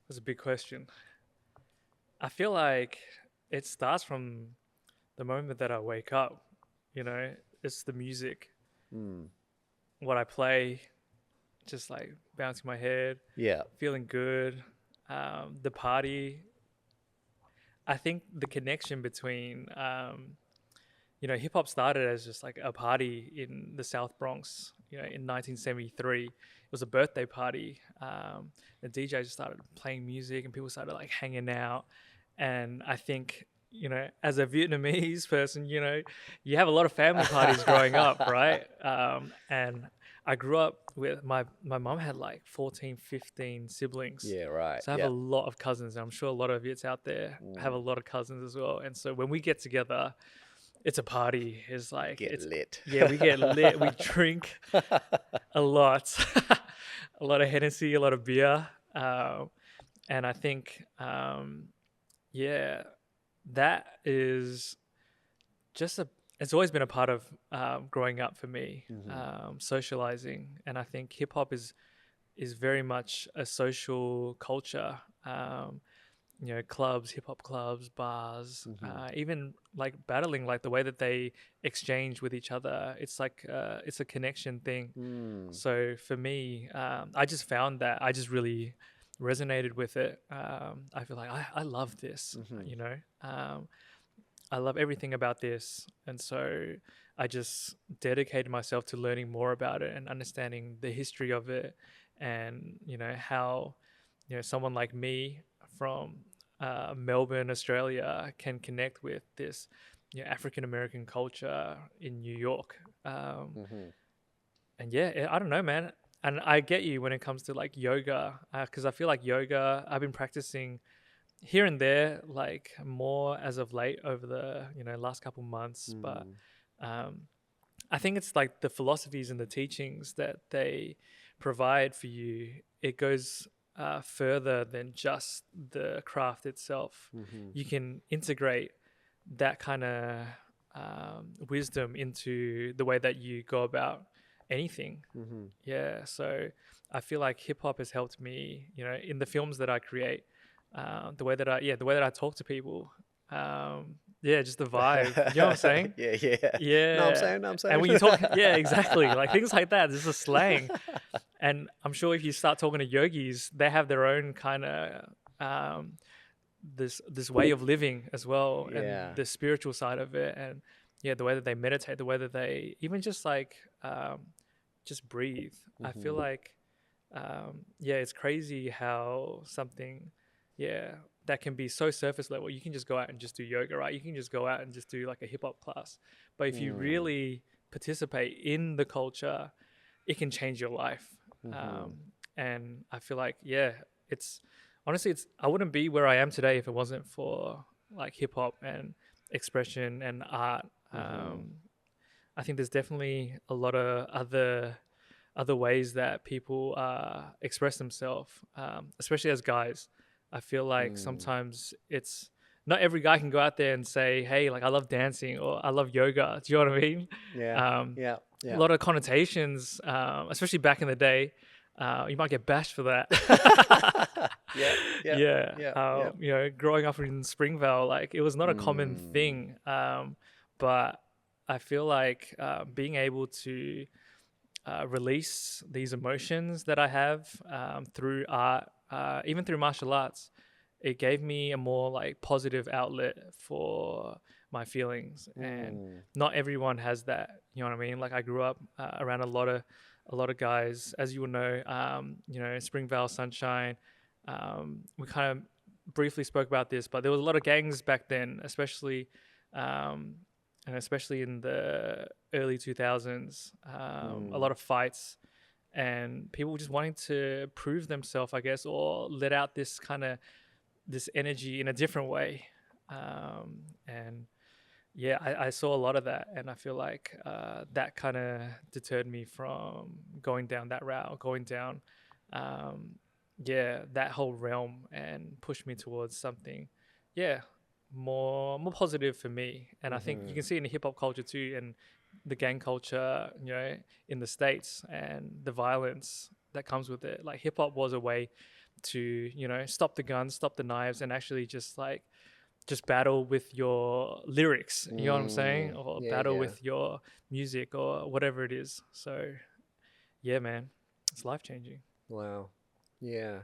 that's a big question. I feel like it starts from the moment that I wake up. You know, it's the music, what I play, just like bouncing my head, Yeah. feeling good. The party. I think the connection between, hip hop started as just like a party in the South Bronx, in 1973. It was a birthday party. The DJ just started playing music and people started like hanging out. And I think, as a Vietnamese person, you have a lot of family parties growing up, right? And I grew up with my mom had like 14, 15 siblings. Yeah, right. So I have a lot of cousins. And I'm sure a lot of Viets out there have a lot of cousins as well. And so when we get together, it's a party. It's like Get lit. Yeah, we get lit. We drink a lot, a lot of Hennessy, a lot of beer, and I think, yeah, that is just It's always been a part of growing up for me, socializing, and I think hip hop is very much a social culture. Clubs, hip hop clubs, bars, even like battling, like the way that they exchange with each other. It's like it's a connection thing. So for me, I just found that I just really resonated with it. I feel like I love this, I love everything about this. And so I just dedicated myself to learning more about it and understanding the history of it and, how, someone like me from Melbourne, Australia, can connect with this African American culture in New York. And yeah, I don't know, man. And I get you when it comes to like yoga, because I feel like yoga, I've been practicing here and there, like more as of late over the last couple months. But I think it's like the philosophies and the teachings that they provide for you. It goes further than just the craft itself. You can integrate that kind of wisdom into the way that you go about anything. Yeah, so I feel like hip hop has helped me, in the films that I create, the way that I talk to people. Just the vibe. You know what I'm saying? Yeah. No, I'm saying. And when you talk, yeah, exactly. Like things like that. This is a slang. And I'm sure if you start talking to yogis, they have their own kind of this way of living as well, and the spiritual side of it, and the way that they meditate, the way that they even just like just breathe. I feel like it's crazy how something that can be so surface level. You can just go out and just do yoga, right? You can just go out and just do like a hip hop class. But if you really participate in the culture, it can change your life. And I feel like, it's honestly, I wouldn't be where I am today if it wasn't for like hip hop and expression and art. I think there's definitely a lot of other ways that people express themselves, especially as guys. I feel like sometimes it's not every guy can go out there and say, hey, like I love dancing or I love yoga. Do you know what I mean? Yeah. A lot of connotations, especially back in the day. You might get bashed for that. Growing up in Springvale, like it was not a common thing. But I feel like being able to release these emotions that I have through art, even through martial arts, it gave me a more like positive outlet for my feelings. And not everyone has that. You know what I mean? Like I grew up around a lot of guys, as you will know. Springvale Sunshine. We kind of briefly spoke about this, but there was a lot of gangs back then, especially, and especially in the early 2000s. A lot of fights and people just wanting to prove themselves, I guess, or let out this energy in a different way. And yeah, I saw a lot of that, and I feel like that kind of deterred me from going down that route, going down, um, yeah, that whole realm, and pushed me towards something, yeah, more positive for me. And I think you can see in the hip hop culture too, and the gang culture, in the States, and the violence that comes with it. Like hip hop was a way to stop the guns, stop the knives, and actually just battle with your lyrics, you know what I'm saying? Or Yeah, battle yeah. with your music or whatever it is. So, yeah, man, it's life changing. Wow. Yeah.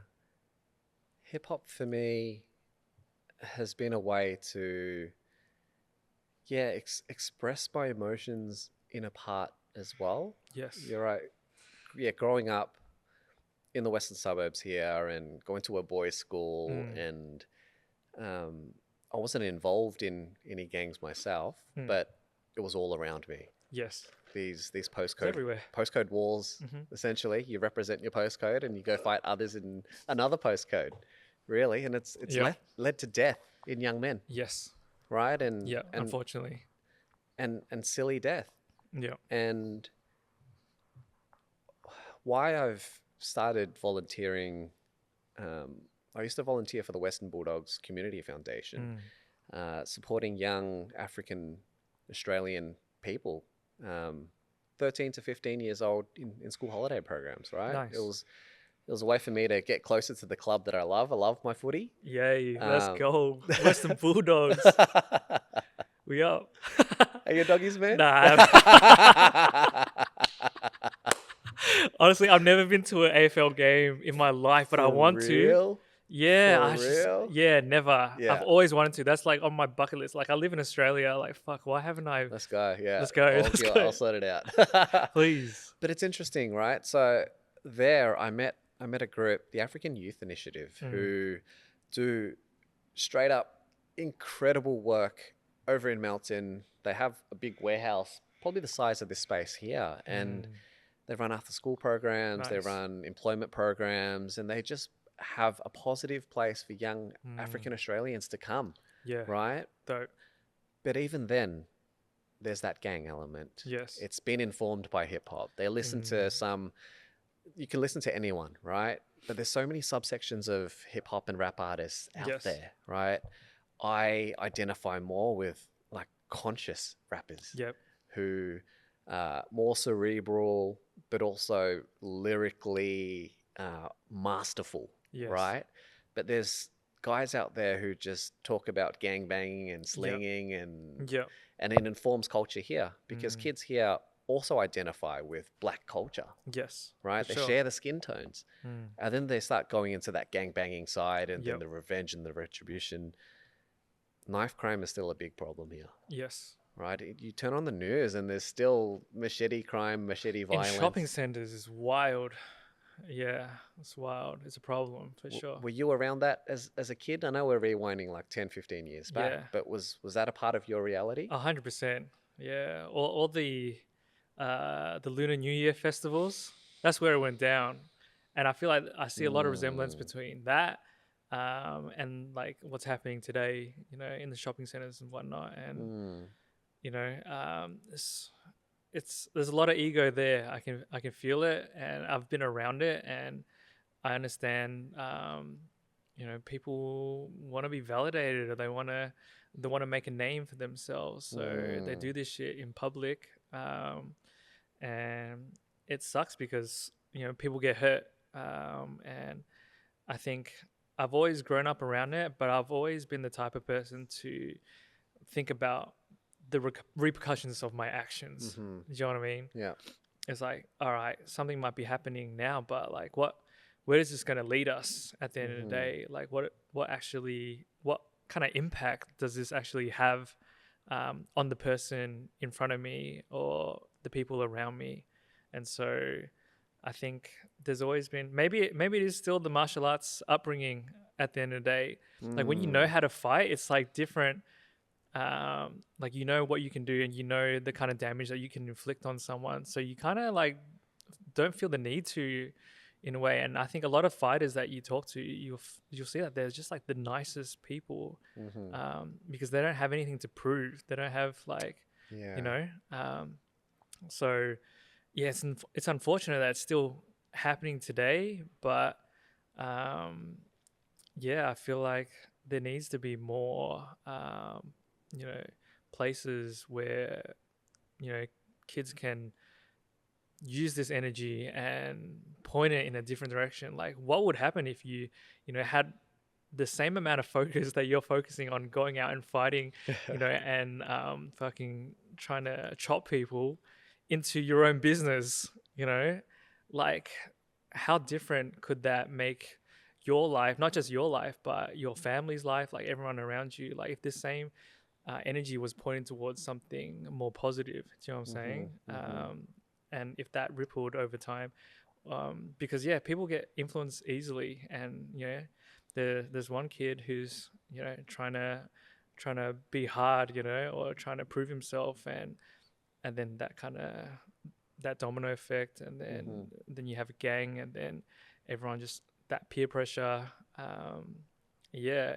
Hip hop for me has been a way to, yeah, express my emotions in a part as well. Yes. You're right. Yeah, growing up in the western suburbs here and going to a boys' school, and I wasn't involved in any gangs myself, but it was all around me. Yes. These It's postcode everywhere. wars. Essentially, you represent your postcode and you go fight others in another postcode, really, and it's Yeah. led to death in young men, Yes. right? And Yeah. Unfortunately. and silly death. Yeah. And why I've started volunteering, I used to volunteer for the Western Bulldogs Community Foundation, supporting young African Australian people, 13 to 15 years old in school holiday programs, right? Nice. It was a way for me to get closer to the club that I love. I love my footy. Yay. Let's go. Western Bulldogs. We up. Are you a doggies man? Nah. Honestly, I've never been to an AFL game in my life, but I want to. Yeah, real? never. Yeah. I've always wanted to. That's like on my bucket list. Like I live in Australia. Like fuck, why haven't I? Let's go. Yeah. Let's go. Let's go. I'll sort it out. Please. But it's interesting, right? So there, I met a group, the African Youth Initiative, who do straight up incredible work over in Melton. They have a big warehouse, probably the size of this space here, and they run after school programs. They Nice. run employment programs, and they just have a positive place for young African Australians to come. Yeah. Right. Dope. But even then, there's that gang element. Yes. It's been informed by hip hop. They listen to you can listen to anyone, right? But there's so many subsections of hip hop and rap artists out there, right? I identify more with like conscious rappers who more cerebral, but also lyrically masterful, right? But there's guys out there who just talk about gang banging and slinging and it informs culture here because kids here also identify with black culture. Yes. Right? They share the skin tones. And then they start going into that gang banging side and then the revenge and the retribution. Knife crime is still a big problem here. Yes. Right? You turn on the news and there's still machete crime, machete violence. In shopping centers is wild. Yeah, it's wild. It's a problem for sure. Were you around that as a kid? I know we're rewinding like 10, 15 years back, but was that a part of your reality? 100%. Yeah. All the Lunar New Year festivals, that's where it went down. And I feel like I see a lot of resemblance between that and like what's happening today, in the shopping centers and whatnot. And, there's a lot of ego there. I can feel it, and I've been around it, and I understand. People want to be validated, or they want to make a name for themselves, so they do this shit in public, and it sucks because people get hurt, and I think I've always grown up around it, but I've always been the type of person to think about the repercussions of my actions. Do you know what I mean? Yeah. It's like, all right, something might be happening now, but like where is this going to lead us at the end of the day? Like what kind of impact does this actually have on the person in front of me or the people around me? And so I think there's always been, maybe it is still the martial arts upbringing at the end of the day. Like when you know how to fight, it's like different. Like you know what you can do, and you know the kind of damage that you can inflict on someone. So you kind of like don't feel the need to, in a way. And I think a lot of fighters that you talk to, you'll see that they're just like the nicest people, because they don't have anything to prove. They don't have like, you know. So yeah, it's unfortunate that it's still happening today, but yeah, I feel like there needs to be more, you know, places where, you know, kids can use this energy and point it in a different direction. Like, what would happen if you know, had the same amount of focus that you're focusing on going out and fighting, you know, and fucking trying to chop people into your own business, you know? Like, how different could that make your life, not just your life, but your family's life, like everyone around you? Like, if this same energy was pointing towards something more positive, do you know what I'm saying? And if that rippled over time, because yeah, people get influenced easily, and you know, there's one kid who's, you know, trying to be hard, you know, or trying to prove himself, and then that domino effect, and then you have a gang, and then everyone just that peer pressure. Yeah,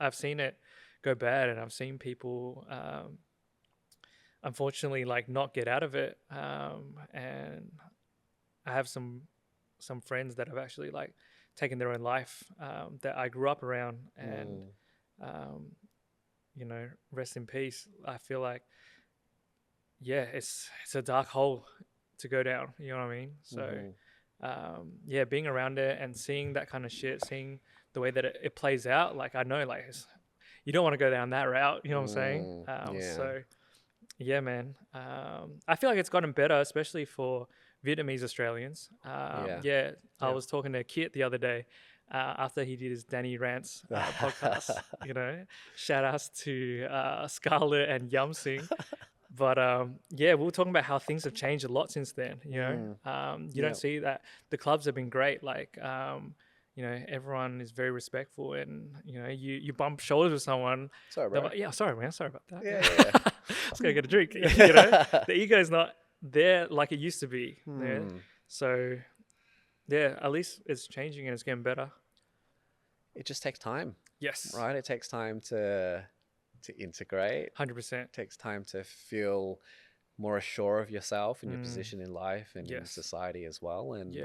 I've seen it go bad, and I've seen people unfortunately like not get out of it, and I have some friends that have actually like taken their own life, that I grew up around, and you know, rest in peace. I feel like, yeah, it's a dark hole to go down, you know what I mean? So yeah, being around it and seeing that kind of shit, seeing the way that it plays out, like I know like you don't want to go down that route, you know what I'm saying? So yeah, man. I feel like it's gotten better, especially for Vietnamese Australians. Yeah, I was talking to Kit the other day, after he did his Danny Rants podcast. You know, shout outs to Scarlett and Yum Sing. But yeah, we were talking about how things have changed a lot since then. You know, you don't see that the clubs have been great. Like, you know, everyone is very respectful, and you know, you bump shoulders with someone. Sorry, bro. Like, yeah, sorry, man. Sorry about that. Yeah. Let's go get a drink. You know, the ego is not there like it used to be. Yeah? So yeah, at least it's changing and it's getting better. It just takes time. Yes. Right. It takes time to integrate. 100%. It takes time to feel more assured of yourself and your position in life and in society as well. And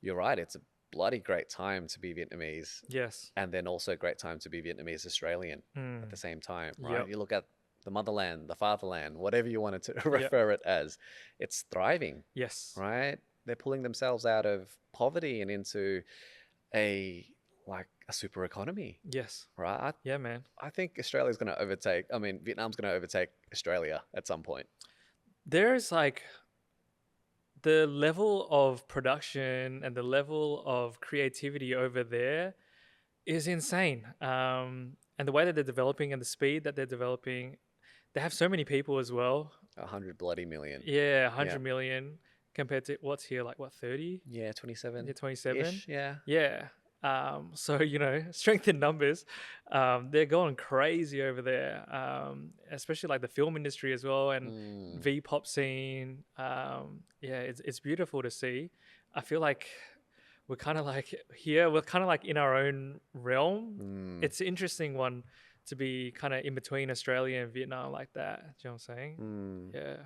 you're right. It's a bloody great time to be Vietnamese. Yes. And then also a great time to be Vietnamese Australian at the same time, right? You look at the motherland, the fatherland, whatever you wanted to refer it as, it's thriving. Yes. Right? They're pulling themselves out of poverty and into a super economy. Yes. Right? Yeah, man. I think Vietnam's going to overtake Australia at some point. There's like the level of production and the level of creativity over there is insane. And the way that they're developing and the speed that they're developing, they have so many people as well. 100 bloody million. Yeah, 100 million compared to what's here, like what, 30? Yeah, 27. Yeah, 27. Yeah. Yeah. So, you know, strength in numbers, they're going crazy over there, especially like the film industry as well, and V-pop scene. Yeah, it's beautiful to see. I feel like we're kind of like here, we're kind of like in our own realm. It's an interesting one to be kind of in between Australia and Vietnam like that. Do you know what I'm saying? Yeah.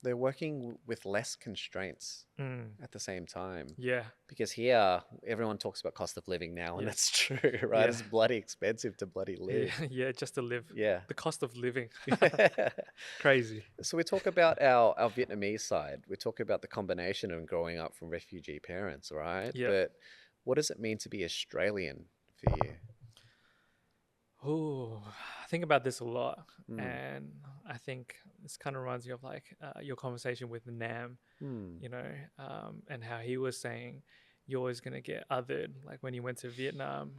They're working with less constraints at the same time. Yeah. Because here, everyone talks about cost of living now, and that's true, right? Yeah. It's bloody expensive to bloody live. Yeah, just to live. Yeah. The cost of living. Crazy. So we talk about our Vietnamese side. We talk about the combination of growing up from refugee parents, right? Yeah. But what does it mean to be Australian for you? Oh, I think about this a lot, and I think this kind of reminds me of like your conversation with Nam, you know, and how he was saying you're always gonna get othered. Like when he went to Vietnam,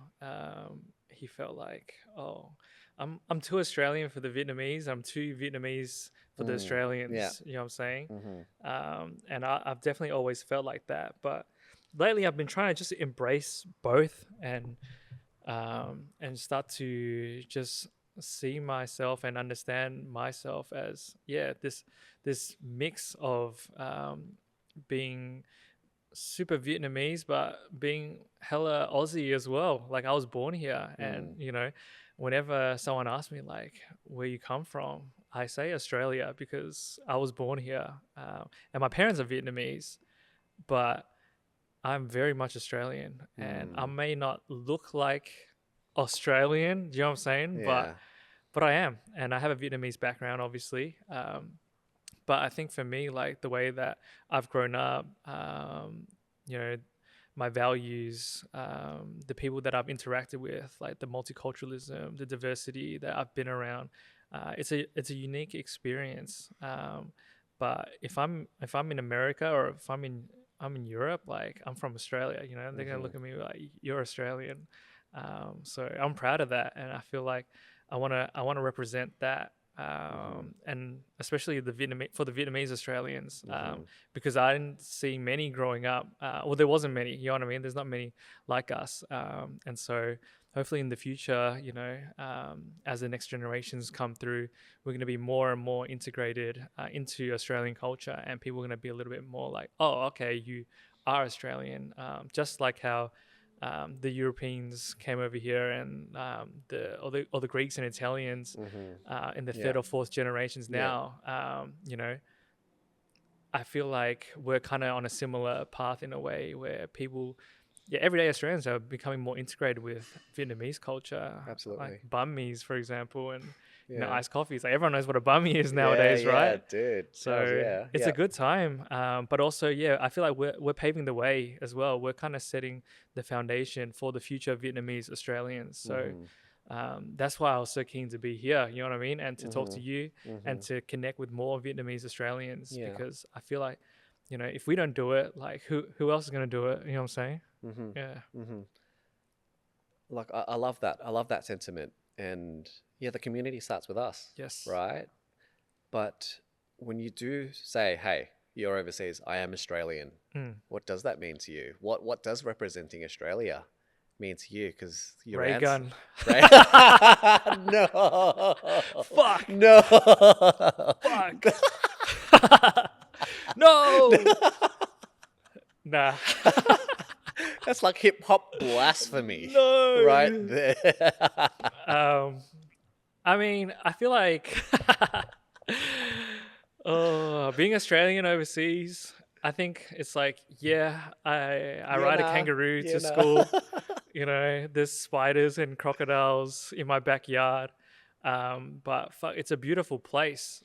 he felt like, oh, I'm too Australian for the Vietnamese. I'm too Vietnamese for the Yeah. Australians. You know what I'm saying? Mm-hmm. And I've definitely always felt like that. But lately, I've been trying to just embrace both and start to just see myself and understand myself as this mix of being super Vietnamese, but being hella Aussie as well. Like I was born here, and whenever someone asks me like where you come from, I say Australia because I was born here, and my parents are Vietnamese, but I'm very much Australian, and I may not look like Australian. Do you know what I'm saying? Yeah. But I am, and I have a Vietnamese background, obviously. But I think for me, like the way that I've grown up, you know, my values, the people that I've interacted with, like the multiculturalism, the diversity that I've been around, it's a unique experience. But if I'm in America or if I'm in Europe, like I'm from Australia, they're gonna look at me like you're Australian. So I'm proud of that, and I feel like I wanna represent that, and especially for the Vietnamese Australians, because I didn't see many growing up. Well, there wasn't many. You know what I mean? There's not many like us, and so hopefully in the future, as the next generations come through, we're going to be more and more integrated into Australian culture, and people are going to be a little bit more like, oh, okay, you are Australian, just like how the Europeans came over here, and all the Greeks and Italians in the third or fourth generations now. I feel like we're kind of on a similar path in a way where people, everyday Australians are becoming more integrated with Vietnamese culture. Absolutely. Like banh mi's, for example, and Yeah. iced coffees. Like everyone knows what a banh mi is nowadays, right? Yeah, dude. So it's a good time. But also, I feel like we're paving the way as well. We're kind of setting the foundation for the future of Vietnamese Australians. So that's why I was so keen to be here, you know what I mean? And to talk to you and to connect with more Vietnamese Australians, because I feel like, if we don't do it, like who else is going to do it? You know what I'm saying? Yeah. Like I love that. I love that sentiment. And the community starts with us. Yes. Right. But when you do say, hey, you're overseas, I am Australian, what does that mean to you? What does representing Australia mean to you? Because your Ray gun. No. Fuck. No. Fuck. No. Nah. That's like hip hop blasphemy. No. Right there. I mean, I feel like being Australian overseas, I think it's like, I ride a kangaroo to school. There's spiders and crocodiles in my backyard. But fuck, it's a beautiful place.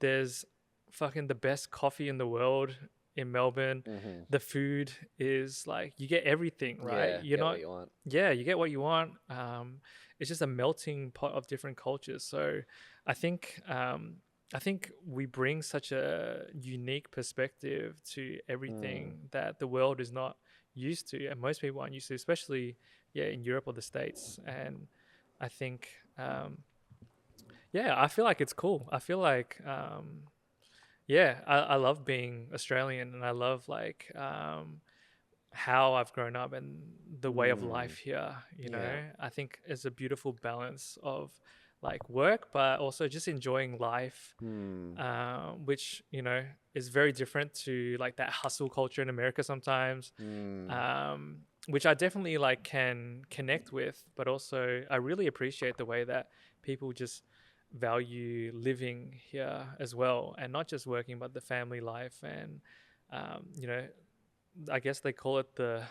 There's fucking the best coffee in the world in Melbourne. The food is like, you get everything, right? You get what you want. You get what you want. It's just a melting pot of different cultures. So I think we bring such a unique perspective to everything that the world is not used to, and most people aren't used to, especially in Europe or the States. And I think I feel like it's cool. I feel like I love being Australian, and I love like how I've grown up and the way of life here. I think it's a beautiful balance of like work, but also just enjoying life, which is very different to like that hustle culture in America sometimes, which I definitely like can connect with, but also I really appreciate the way that people just value living here as well, and not just working, but the family life. And I guess they call it the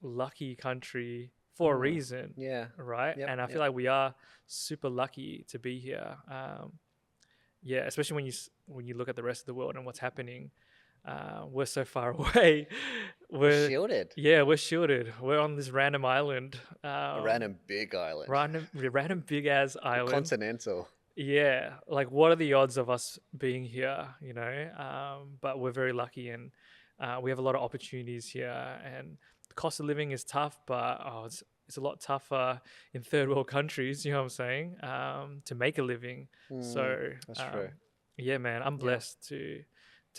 lucky country for a reason. Right. And I feel like we are super lucky to be here. Especially when you look at the rest of the world and what's happening. We're so far away. We're shielded. Yeah, we're shielded. We're on this random island. A random big island. Random big ass island. Continental. Yeah, like what are the odds of us being here? But we're very lucky, and we have a lot of opportunities here. And the cost of living is tough, but it's a lot tougher in third world countries, you know what I'm saying, to make a living. So That's true. yeah, man, I'm Yeah. blessed to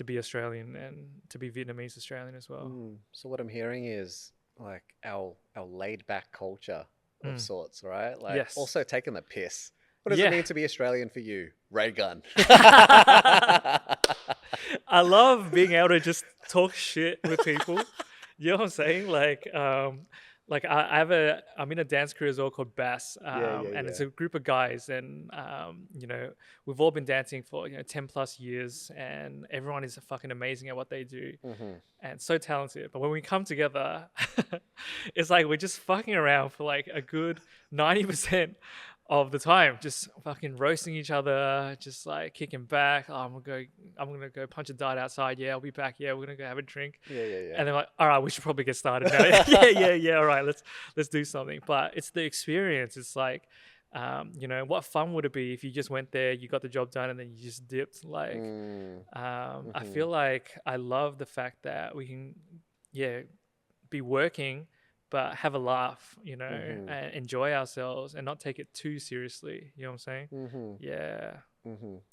be Australian and to be Vietnamese Australian as well. So what I'm hearing is like our laid back culture of Mm. sorts, right? Like Yes. also taking the piss. What does it Yeah. mean to be Australian for you? Ray gun. I love being able to just talk shit with people. You know what I'm saying? Like I'm in a dance crew as well called Bass, Yeah, yeah, and it's yeah. a group of guys, and you know, we've all been dancing for 10 plus years, and everyone is fucking amazing at what they do, and so talented. But when we come together, it's like we're just fucking around for like a good 90% of the time, just fucking roasting each other, just like kicking back. Oh, I'm gonna go punch a dart outside. Yeah, I'll be back. Yeah, we're gonna go have a drink. Yeah, yeah, yeah. And they're like, all right, we should probably get started now. yeah. All right, let's do something. But it's the experience. It's like, what fun would it be if you just went there, you got the job done, and then you just dipped? Like, I feel like I love the fact that we can, be working, but have a laugh, and enjoy ourselves and not take it too seriously. You know what I'm saying? Yeah.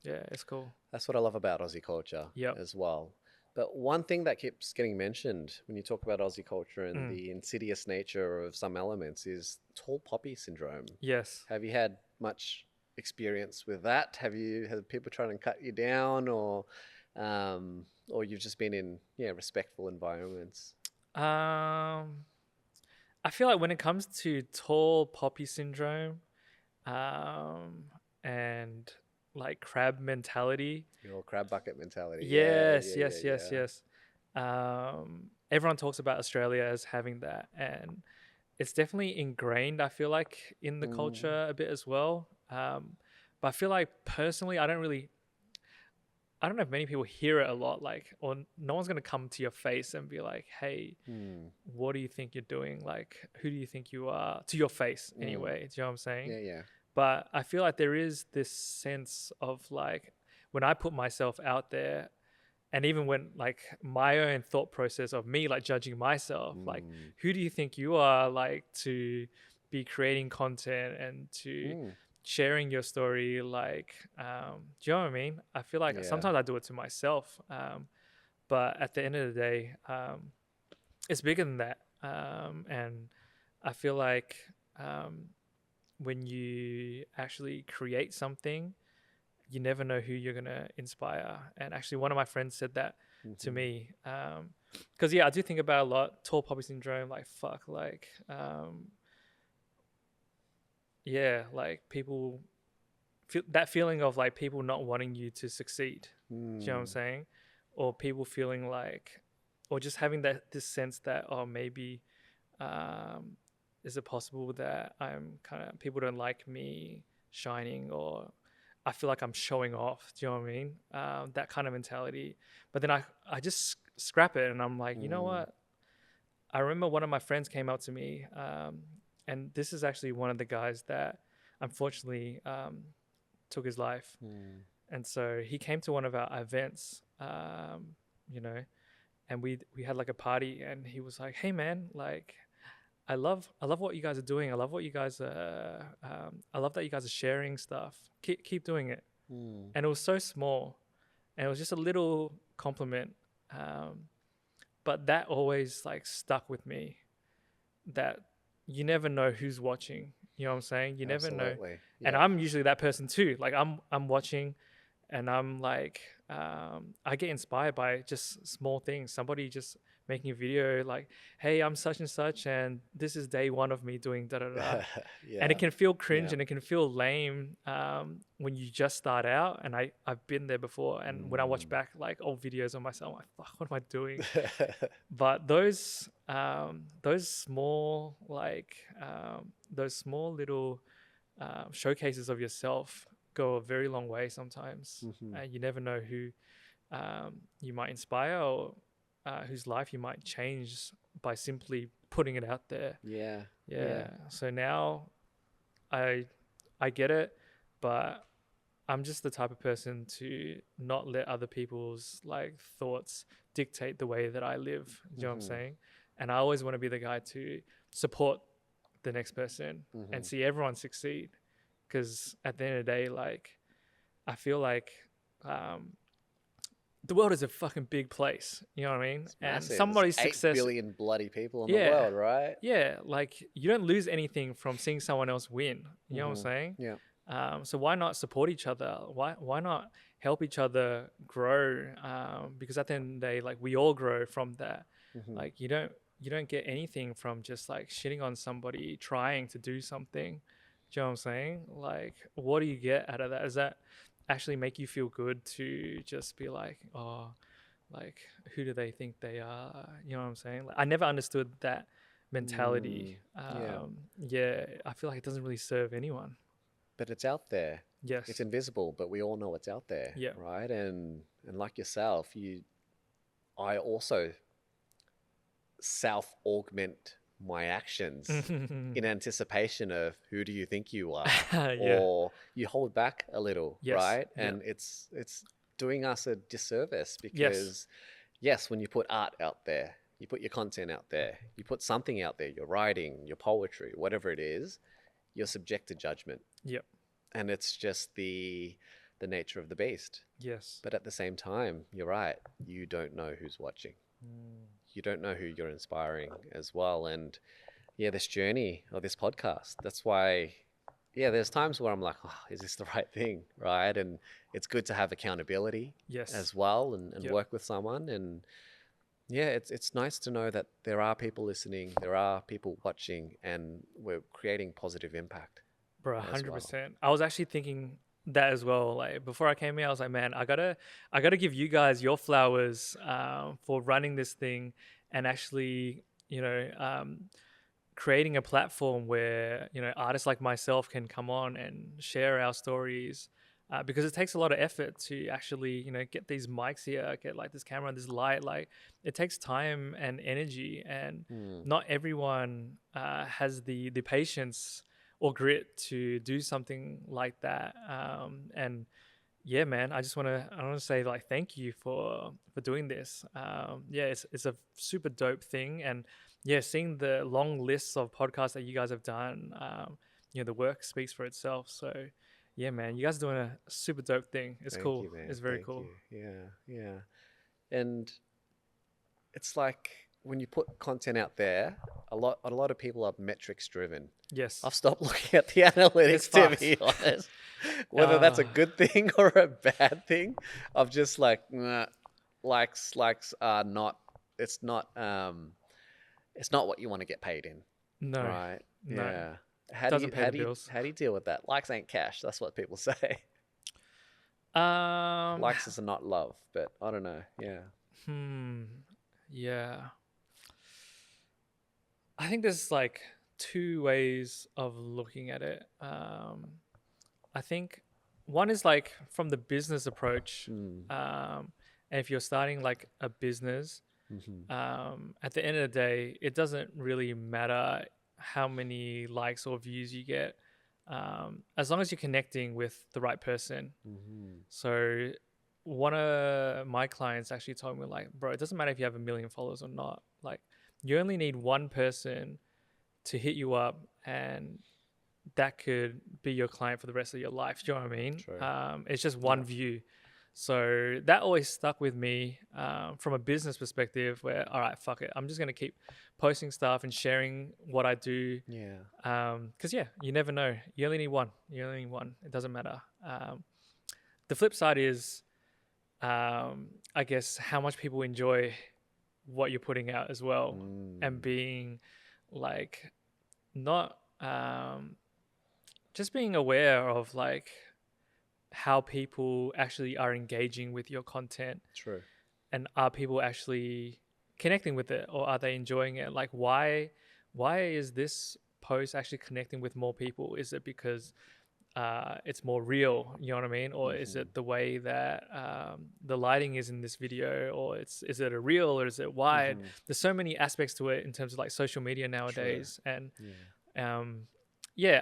Yeah, it's cool. That's what I love about Aussie culture Yep. as well. But one thing that keeps getting mentioned when you talk about Aussie culture and the insidious nature of some elements is tall poppy syndrome. Yes. Have you had much experience with that? Have people trying to cut you down, or you've just been in respectful environments? I feel like when it comes to tall poppy syndrome, and like crab mentality. Your crab bucket mentality. Yes. Everyone talks about Australia as having that, and it's definitely ingrained, I feel like, in the culture a bit as well. But I feel like personally, I don't know if many people hear it a lot, like, or no one's going to come to your face and be like, hey, what do you think you're doing? Like, who do you think you are? To your face, anyway. Do you know what I'm saying? Yeah, yeah. But I feel like there is this sense of like, when I put myself out there, and even when like my own thought process of me like judging myself, like, who do you think you are, like, to be creating content and to sharing your story, like, do you know what I mean? I feel like sometimes I do it to myself, but at the end of the day, it's bigger than that, and I feel like when you actually create something, you never know who you're gonna inspire. And actually, one of my friends said that to me, because I do think about a lot, tall poppy syndrome, like fuck, like like people feel that feeling of like people not wanting you to succeed. Do you know what I'm saying? Or people feeling like, or just having this sense that, oh, maybe is it possible that people don't like me shining, or I feel like I'm showing off. Do you know what I mean? That kind of mentality. But then I just scrap it, and I'm like, you know what? I remember one of my friends came out to me, and this is actually one of the guys that unfortunately took his life. And so he came to one of our events, and we had like a party, and he was like, hey man, like, I love what you guys are doing. I love what you guys are. I love that you guys are sharing stuff. Keep doing it. And it was so small, and it was just a little compliment, but that always like stuck with me. That you never know who's watching. You know what I'm saying? You never know. Yeah. And I'm usually that person too. Like I'm watching, and I'm like, I get inspired by just small things. Somebody just making a video like, hey, I'm such and such, and this is day one of me doing da da da. And it can feel cringe and it can feel lame when you just start out. And I've been there before. And when I watch back like old videos of myself, I'm like, fuck, what am I doing? But those small little showcases of yourself go a very long way sometimes. And you never know who you might inspire, or whose life you might change by simply putting it out there. Yeah. So now I get it, but I'm just the type of person to not let other people's like thoughts dictate the way that I live. You know what I'm saying? And I always want to be the guy to support the next person Mm-hmm. and see everyone succeed. Because at the end of the day, like, I feel like the world is a fucking big place. You know what I mean? It's And massive. somebody's There's 8 success. billion bloody people in Yeah. the world, right? Yeah, like you don't lose anything from seeing someone else win. You know what I'm Mhm. saying? Yeah. So why not support each other? Why not help each other grow? Because at the end of the day, like we all grow from that. Mhm. Like you don't get anything from just like shitting on somebody trying to do something. Do you know what I'm saying? Like, what do you get out of that? Does that actually make you feel good to just be like, oh, like who do they think they are? You know what I'm saying? Like, I never understood that mentality. Yeah. Yeah, I feel like it doesn't really serve anyone. But it's out there. Yes. It's invisible, but we all know it's out there. Yeah. Right. And like yourself, I also self augment my actions in anticipation of who do you think you are, Yeah. or you hold back a little, Yes. right? Yeah. And it's doing us a disservice because yes, when you put art out there, you put your content out there, you put something out there, your writing, your poetry, whatever it is, you're subject to judgment. Yep. And it's just the nature of the beast. Yes. But at the same time, you're right, you don't know who's watching. You don't know who you're inspiring as well. And yeah, this journey or this podcast, that's why, yeah, there's times where I'm like, oh, is this the right thing? Right. And it's good to have accountability Yes. as well, and Yep. work with someone. And yeah, it's nice to know that there are people listening, there are people watching, and we're creating positive impact. Bro, as well. 100%. I was actually thinking that as well. Like before I came here, I was like, man, I gotta give you guys your flowers for running this thing and actually, creating a platform where artists like myself can come on and share our stories. Because it takes a lot of effort to actually, get these mics here, get like this camera and this light. Like it takes time and energy, and not everyone has the patience or grit to do something like that. And yeah, man, I want to say like thank you for doing this. Yeah, it's a super dope thing, and yeah, seeing the long lists of podcasts that you guys have done, the work speaks for itself. So yeah, man, you guys are doing a super dope thing. It's Thank cool. you, man. It's very Thank cool. you. Yeah. And it's like when you put content out there, a lot of people are metrics driven. Yes. I've stopped looking at the analytics, to be honest. Whether that's a good thing or a bad thing, I'm just like, nah, likes are not. It's not. It's not what you want to get paid in. No. Right. No. Yeah. How Doesn't pay the do you bills. how do you deal with that? Likes ain't cash. That's what people say. Um. Likes is not love, but I don't know. Yeah. Yeah. I think there's like two ways of looking at it. I think one is like from the business approach. And if you're starting like a business, at the end of the day, it doesn't really matter how many likes or views you get, as long as you're connecting with the right person. So one of my clients actually told me like, bro, it doesn't matter if you have 1 million followers or not. Like you only need one person to hit you up, and that could be your client for the rest of your life. Do you know what I mean? True. It's just one view. So that always stuck with me from a business perspective where, all right, fuck it. I'm just going to keep posting stuff and sharing what I do. Yeah. Because, you never know. You only need one. It doesn't matter. The flip side is, I guess, how much people enjoy what you're putting out as well, and being like not just being aware of like how people actually are engaging with your content. True. And are people actually connecting with it, or are they enjoying it? Like why is this post actually connecting with more people? Is it because it's more real, you know what I mean? Or is it the way that the lighting is in this video, or is it a reel, or is it wide? There's so many aspects to it in terms of like social media nowadays. True. And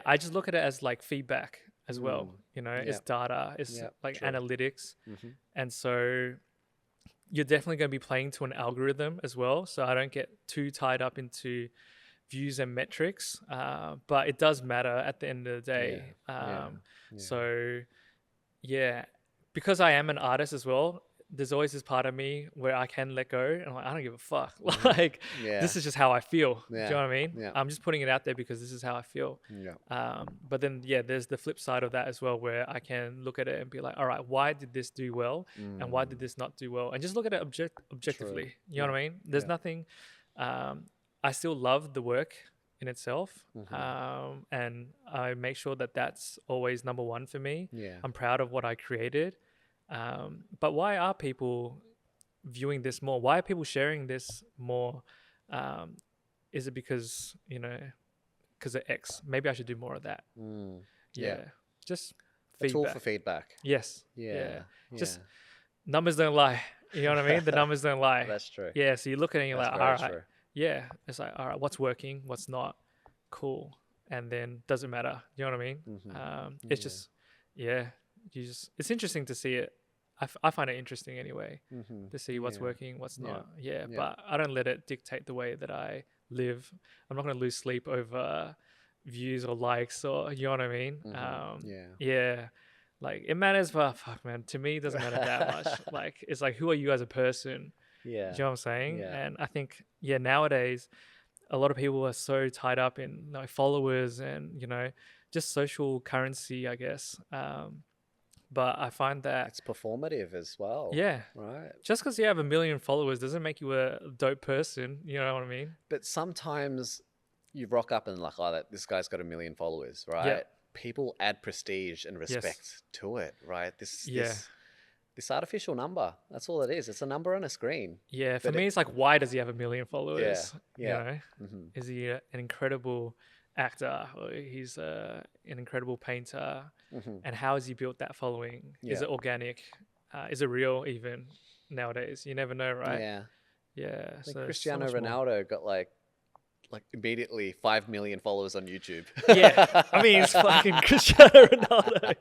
I just look at it as like feedback as well. It's data, it's like analytics. And so you're definitely going to be playing to an algorithm as well. So I don't get too tied up into views and metrics, but it does matter at the end of the day. Yeah. So yeah, because I am an artist as well, there's always this part of me where I can let go and I'm like, I don't give a fuck. Like, Yeah. this is just how I feel. Do you know what I mean? Yeah. I'm just putting it out there because this is how I feel. Yeah. But then, yeah, there's the flip side of that as well, where I can look at it and be like, all right, why did this do well? And why did this not do well? And just look at it objectively. True. You know what I mean? There's nothing, I still love the work in itself. And I make sure that that's always number one for me. Yeah. I'm proud of what I created. But why are people viewing this more? Why are people sharing this more? Is it because, because of X? Maybe I should do more of that. Yeah. Just a feedback. tool for feedback. Yes. Yeah. Just numbers don't lie. You know what I mean? The numbers don't lie. That's true. Yeah. So you look at it and you're That's like, very all right. true. Yeah. It's like, all right, what's working? What's not? Cool. And then doesn't matter. You know what I mean? It's just, it's interesting to see it. I find it interesting anyway, to see what's working, what's not. Yeah. But I don't let it dictate the way that I live. I'm not going to lose sleep over views or likes, or, you know what I mean? Yeah. Like, it matters, but fuck, man, to me, it doesn't matter that much. Like, it's like, who are you as a person? Yeah. Do you know what I'm saying? Yeah. And I think, nowadays, a lot of people are so tied up in followers and, just social currency, I guess. But I find that it's performative as well. Yeah. Right. Just because you have 1 million followers doesn't make you a dope person. You know what I mean? But sometimes you rock up and like, oh, this guy's got 1 million followers, right? Yeah. People add prestige and respect to it, right? This artificial number, that's all it is. It's a number on a screen. Yeah. For me, it's like, why does he have 1 million followers? Yeah. Is he an incredible actor, or he's an incredible painter? And how has he built that following? Is it organic? Is it real even nowadays? You never know, right? Yeah. So Cristiano Ronaldo got like immediately 5 million followers on YouTube. Yeah. I mean, it's fucking Cristiano Ronaldo.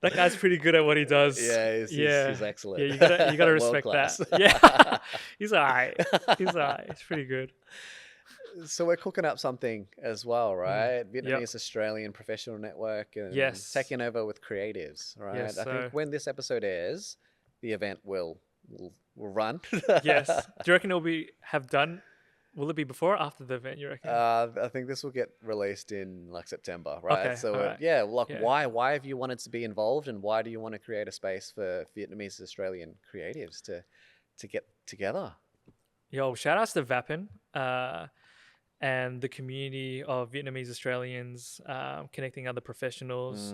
That guy's pretty good at what he does. Yeah, he's excellent. Yeah, you gotta respect that. Yeah. He's all right. He's pretty good. So we're cooking up something as well, right? Vietnamese Australian Professional Network, and taking over with creatives, right? Yes, I think when this episode airs, the event will run. Yes. Do you reckon will it be before or after the event, you reckon? I think this will get released in like September, right? Okay, So why have you wanted to be involved, and why do you want to create a space for Vietnamese Australian creatives to get together? Yo, shout outs to Vapin. And the community of Vietnamese Australians, connecting other professionals.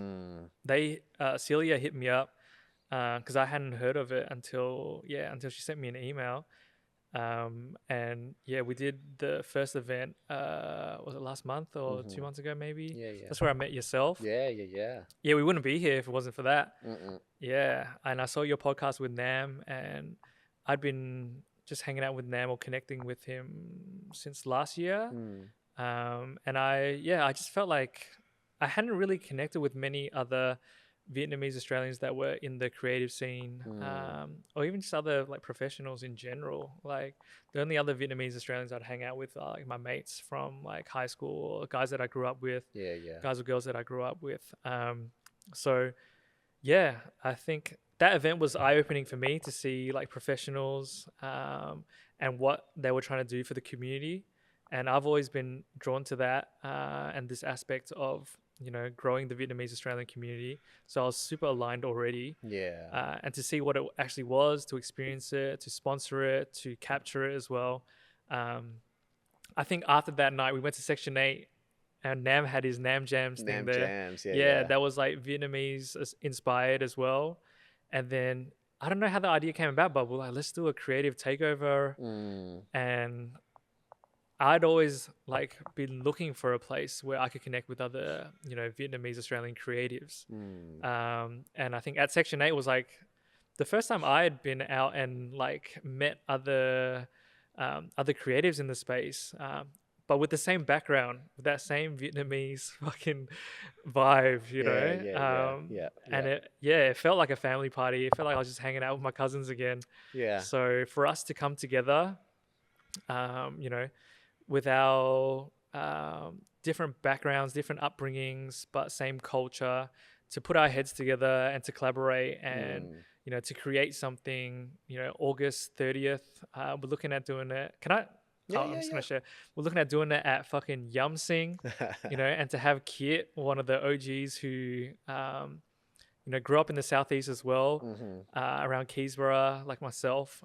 Celia hit me up because I hadn't heard of it until she sent me an email. And we did the first event, was it last month or 2 months ago maybe? Yeah. That's where I met yourself. Yeah. Yeah, we wouldn't be here if it wasn't for that. Yeah, and I saw your podcast with Nam, and I'd been just hanging out with Nam or connecting with him since last year. And I just felt like I hadn't really connected with many other Vietnamese Australians that were in the creative scene, or even just other like professionals in general. Like, the only other Vietnamese Australians I'd hang out with are like my mates from like high school, or guys that I grew up with, guys or girls that I grew up with. So yeah, I think that event was eye-opening for me to see like professionals and what they were trying to do for the community. And I've always been drawn to that and this aspect of, growing the Vietnamese Australian community. So I was super aligned already. Yeah. And to see what it actually was, to experience it, to sponsor it, to capture it as well. I think after that night, we went to Section 8 and Nam had his Nam Jams thing there. Jams, yeah. That was like Vietnamese inspired as well. And then I don't know how the idea came about, but we're like, let's do a creative takeover. And I'd always like been looking for a place where I could connect with other, Vietnamese Australian creatives. And I think at Section 8 was like the first time I had been out and like met other creatives in the space. But with the same background, with that same Vietnamese fucking vibe, And it felt like a family party. It felt like I was just hanging out with my cousins again. Yeah. So for us to come together, with our different backgrounds, different upbringings, but same culture, to put our heads together and to collaborate and, to create something. August 30th, we're looking at doing it. I'm just going to share. We're looking at doing it at fucking Yum Sing, and to have Kit, one of the OGs who, grew up in the Southeast as well, around Keysborough, like myself.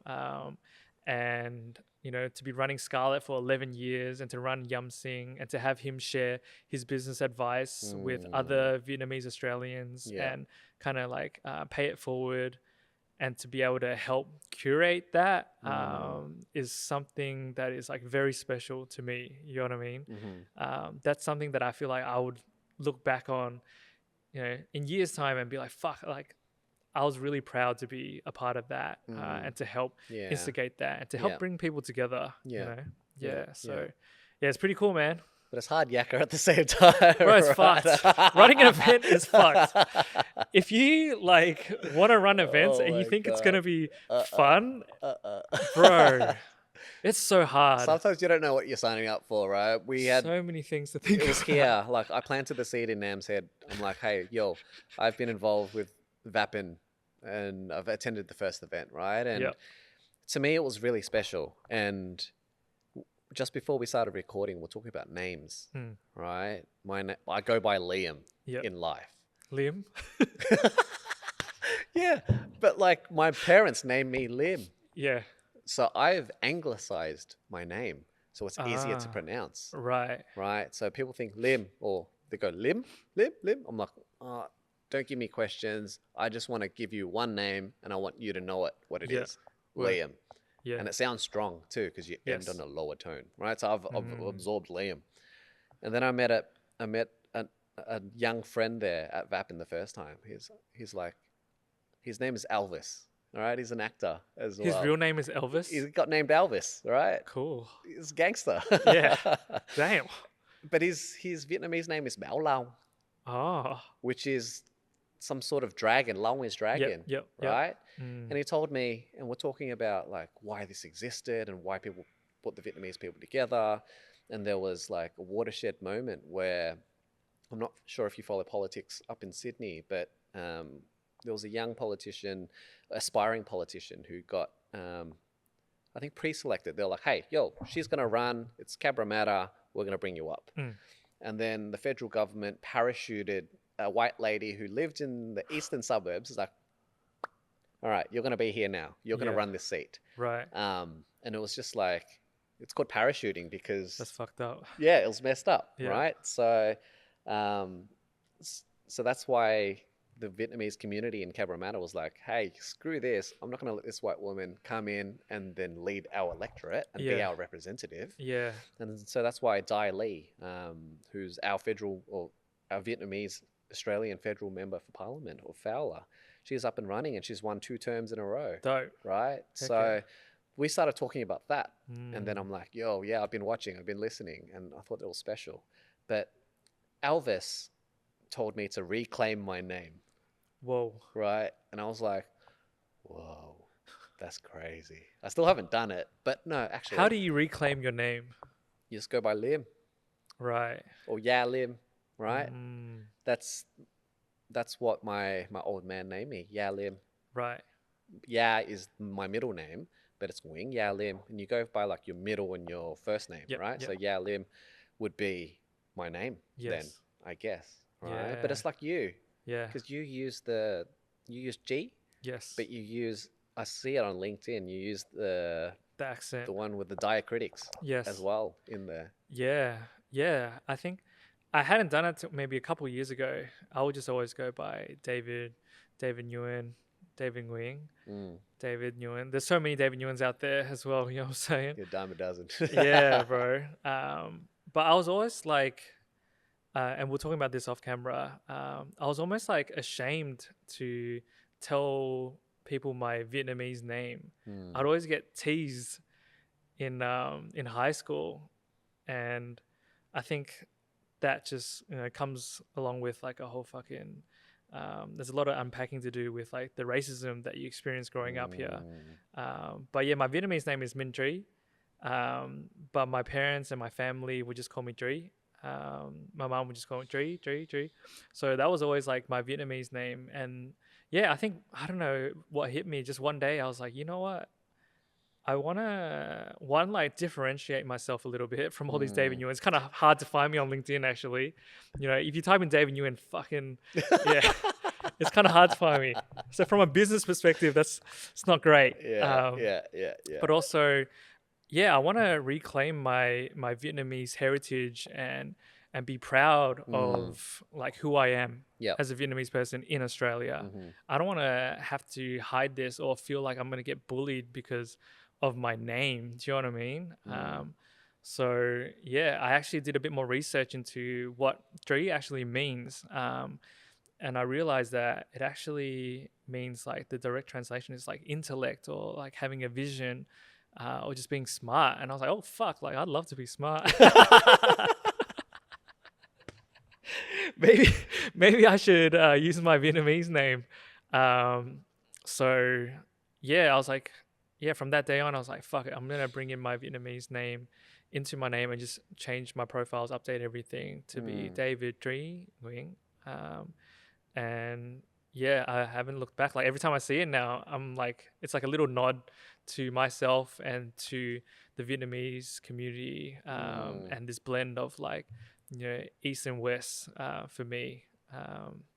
And to be running Scarlet for 11 years and to run Yum Sing and to have him share his business advice with other Vietnamese Australians and kind of like pay it forward, and to be able to help curate that is something that is like very special to me. You know what I mean? That's something that I feel like I would look back on, in years' time and be like, fuck, like I was really proud to be a part of that and to help instigate that and to help bring people together. So it's pretty cool, man. But it's hard yakka at the same time. Bro, it's fucked. Running an event is fucked. If you like want to run events and you think it's gonna be fun, bro, it's so hard. Sometimes you don't know what you're signing up for, right? We had so many things to think. It was here. Like I planted the seed in Nam's head. I'm like, hey, yo, I've been involved with Vapin and I've attended the first event, right? And to me, it was really special. And just before we started recording, we're talking about names, right? I go by Liam in life. Liam? Yeah, but like my parents named me Lim. Yeah. So I've anglicized my name, so it's easier to pronounce. Right. Right. So people think Lim, or they go Lim, Lim, Lim. I'm like, don't give me questions. I just want to give you one name, and I want you to know what it is. Liam. Yeah. And it sounds strong too, because you end on a lower tone, right? So I've absorbed Liam, and then I met a young friend there at Vapin the first time. He's like, his name is Elvis. All right, he's an actor as well. His real name is Elvis? He got named Elvis, right? Cool. He's a gangster. Yeah. Damn. But his Vietnamese name is Mao Lao. Oh. Which is some sort of dragon. Long is dragon. Yep. Right? And he told me, and we're talking about like why this existed and why people put the Vietnamese people together. And there was like a watershed moment where, I'm not sure if you follow politics up in Sydney, but there was a young politician, aspiring politician who got, I think, pre-selected. They're like, hey, yo, she's going to run. It's Cabramatta. We're going to bring you up. And then the federal government parachuted a white lady who lived in the eastern suburbs. It's like, all right, you're going to be here now. You're going to run this seat. Right. And it was just like, it's called parachuting because... That's fucked up. Yeah, it was messed up, right? So that's why the Vietnamese community in Cabramatta was like, hey, screw this. I'm not going to let this white woman come in and then lead our electorate and be our representative. Yeah. And so that's why Dai Lee, who's our Vietnamese Australian federal member for parliament, or Fowler, she's up and running and she's won 2 terms in a row. Dope. Right? Okay. So we started talking about that. And then I'm like, yo, yeah, I've been watching, I've been listening, and I thought it was special. But Elvis told me to reclaim my name. Whoa. Right? And I was like, whoa, that's crazy. I still haven't done it, but no, actually. How do you reclaim your name? You just go by Lim. Right. Or Ya Lim, right? That's what my old man named me, Ya Lim. Right. Ya is my middle name, but it's Wing, Ya Lim. And you go by like your middle and your first name, right? Yep. So Ya Lim would be my name then, I guess. Right? Yeah. But it's like you. Yeah. Because you use G. Yes. But I see it on LinkedIn, you use the accent. The one with the diacritics as well in there. Yeah. Yeah. I think I hadn't done it till maybe a couple of years ago. I would just always go by David Nguyen, David Nguyen, David Nguyen. There's so many David Nguyen's out there as well, you know what I'm saying? You're a dime a dozen. Yeah, bro. But I was always like, and we're talking about this off camera, I was almost like ashamed to tell people my Vietnamese name. I'd always get teased in high school, and I think that just comes along with like a whole fucking there's a lot of unpacking to do with like the racism that you experience growing up here. But yeah, my Vietnamese name is Minh Tri. But my parents and my family would just call me Dre. My mom would just call me Dre. So that was always like my Vietnamese name. And yeah, I don't know what hit me. Just one day I was like, you know what? I want to like differentiate myself a little bit from all these David Nguyen. It's kind of hard to find me on LinkedIn actually. You know, if you type in David Nguyen, fucking yeah, it's kind of hard to find me. So from a business perspective, it's not great. Yeah. But also, yeah, I want to reclaim my Vietnamese heritage and be proud of like who I am Yep. as a Vietnamese person in Australia. I don't want to have to hide this or feel like I'm going to get bullied because of my name. Do you know what I mean? So yeah, I actually did a bit more research into what Dre actually means. And I realized that it actually means like the direct translation is like intellect or like having a vision or just being smart. And I was like, oh, fuck, like I'd love to be smart. maybe I should use my Vietnamese name. So yeah, I was like, yeah, from that day on, I was like, fuck it, I'm going to bring in my Vietnamese name into my name and just change my profiles, update everything to be David Dre Nguyen. And yeah, I haven't looked back. Like every time I see it now, I'm like, it's like a little nod to myself and to the Vietnamese community, and this blend of like, you know, East and West for me.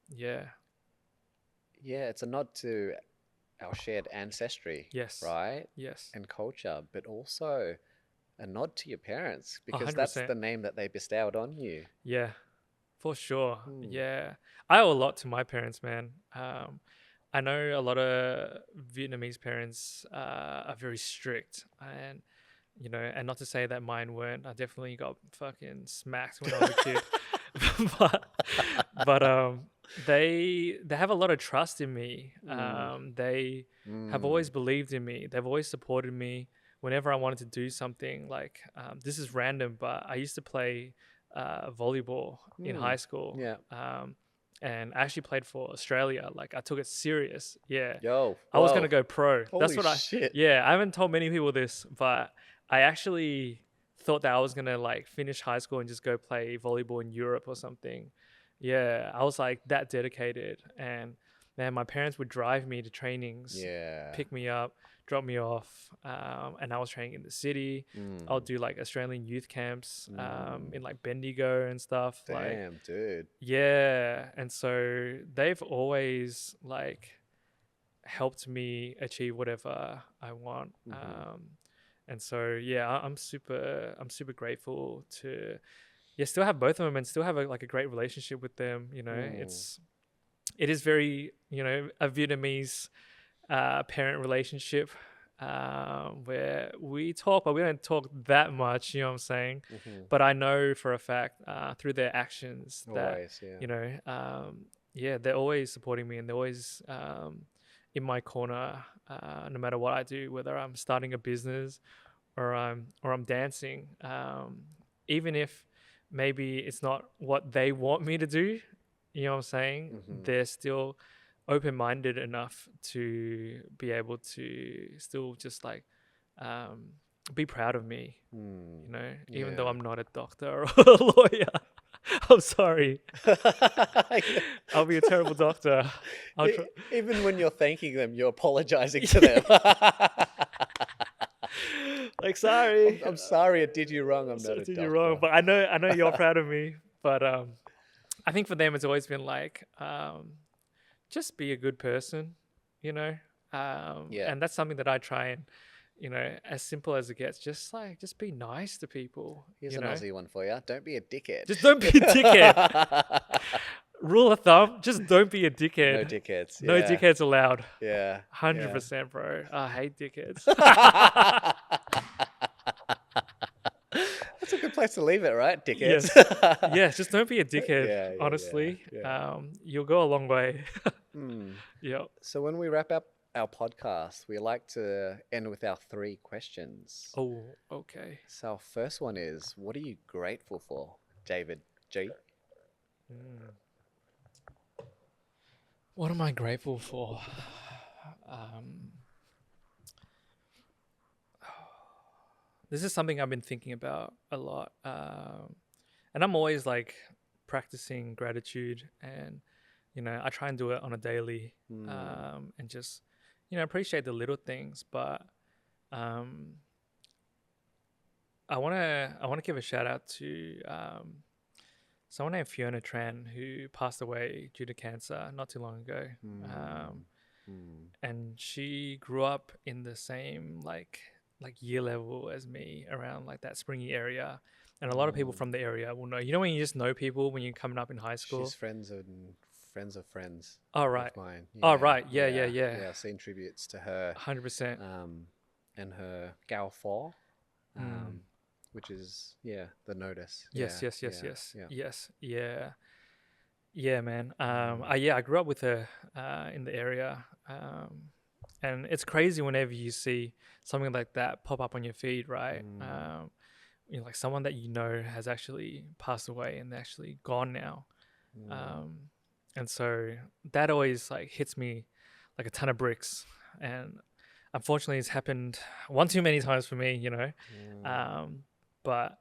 Yeah. Yeah, it's a nod to our shared ancestry, Yes. right? Yes. And culture, but also a nod to your parents because that's 100%. the name that they bestowed on you. Yeah, for sure. Yeah. I owe a lot to my parents, man. I know a lot of Vietnamese parents are very strict and you know, and not to say that mine weren't. I definitely got fucking smacked when I was a kid. but they have a lot of trust in me. They have always believed in me. They've always supported me whenever I wanted to do something. Like this is random, but I used to play volleyball in high school. Yeah. And I actually played for Australia. Like I took it serious. Yeah. Yo, I was whoa. gonna go pro. That's Holy what shit. Yeah, I haven't told many people this, but I actually thought that I was gonna like finish high school and just go play volleyball in Europe or something. Yeah, I was like that dedicated, and man, my parents would drive me to trainings, Yeah. pick me up, drop me off, and I was training in the city. I'll do like Australian youth camps, in like Bendigo and stuff. Damn, dude. Yeah, and so they've always like helped me achieve whatever I want. And so yeah, I'm super grateful to still have both of them and still have like a great relationship with them. You know, it is very, you know, a Vietnamese parent relationship where we talk, but we don't talk that much. You know what I'm saying? But I know for a fact through their actions that Always, yeah. you know, yeah, they're always supporting me and they're always in my corner, no matter what I do, whether I'm starting a business or I'm dancing, even if maybe it's not what they want me to do. You know what I'm saying? They're still open-minded enough to be able to still just like be proud of me. You know, even though I'm not a doctor or a lawyer. I'm sorry. I'll be a terrible doctor. Even when you're thanking them, you're apologizing to them. Like, sorry. I'm sorry I did you wrong. I'm not a did doctor. you wrong, but I know you're proud of me. But I think for them it's always been like just be a good person, you know. And that's something that I try and, you know, as simple as it gets, just be nice to people. Here's an Aussie one for you. Don't be a dickhead. Just don't be a dickhead. Rule of thumb, just don't be a dickhead. No dickheads. No dickheads allowed. Yeah. 100%, bro. I hate dickheads. That's a good place to leave it, right? Dickheads. Yes, just don't be a dickhead, honestly. Yeah. You'll go a long way. Yep. So when we wrap up our podcast, we like to end with our 3 questions. Oh, okay. So our first one is, what are you grateful for, David G? What am I grateful for? this is something I've been thinking about a lot. And I'm always like practicing gratitude, and I try and do it on a daily, and just appreciate the little things. But um, I wanna give a shout out to someone named Fiona Tran, who passed away due to cancer not too long ago. And she grew up in the same like year level as me, around like that Springy area. And a lot of people from the area will know. You know when you just know people when you're coming up in high school? She's friends of friends Oh, right. of mine. Oh, right. Yeah. Yeah, I've seen tributes to her 100%. and her Gao Fo, which is, the notice. Yes. Yeah. Yes. Yeah. Yeah, man. I grew up with her in the area. And it's crazy whenever you see something like that pop up on your feed, right? Like someone that has actually passed away and they're actually gone now. And so that always like hits me like a ton of bricks. And unfortunately, it's happened one too many times for me, but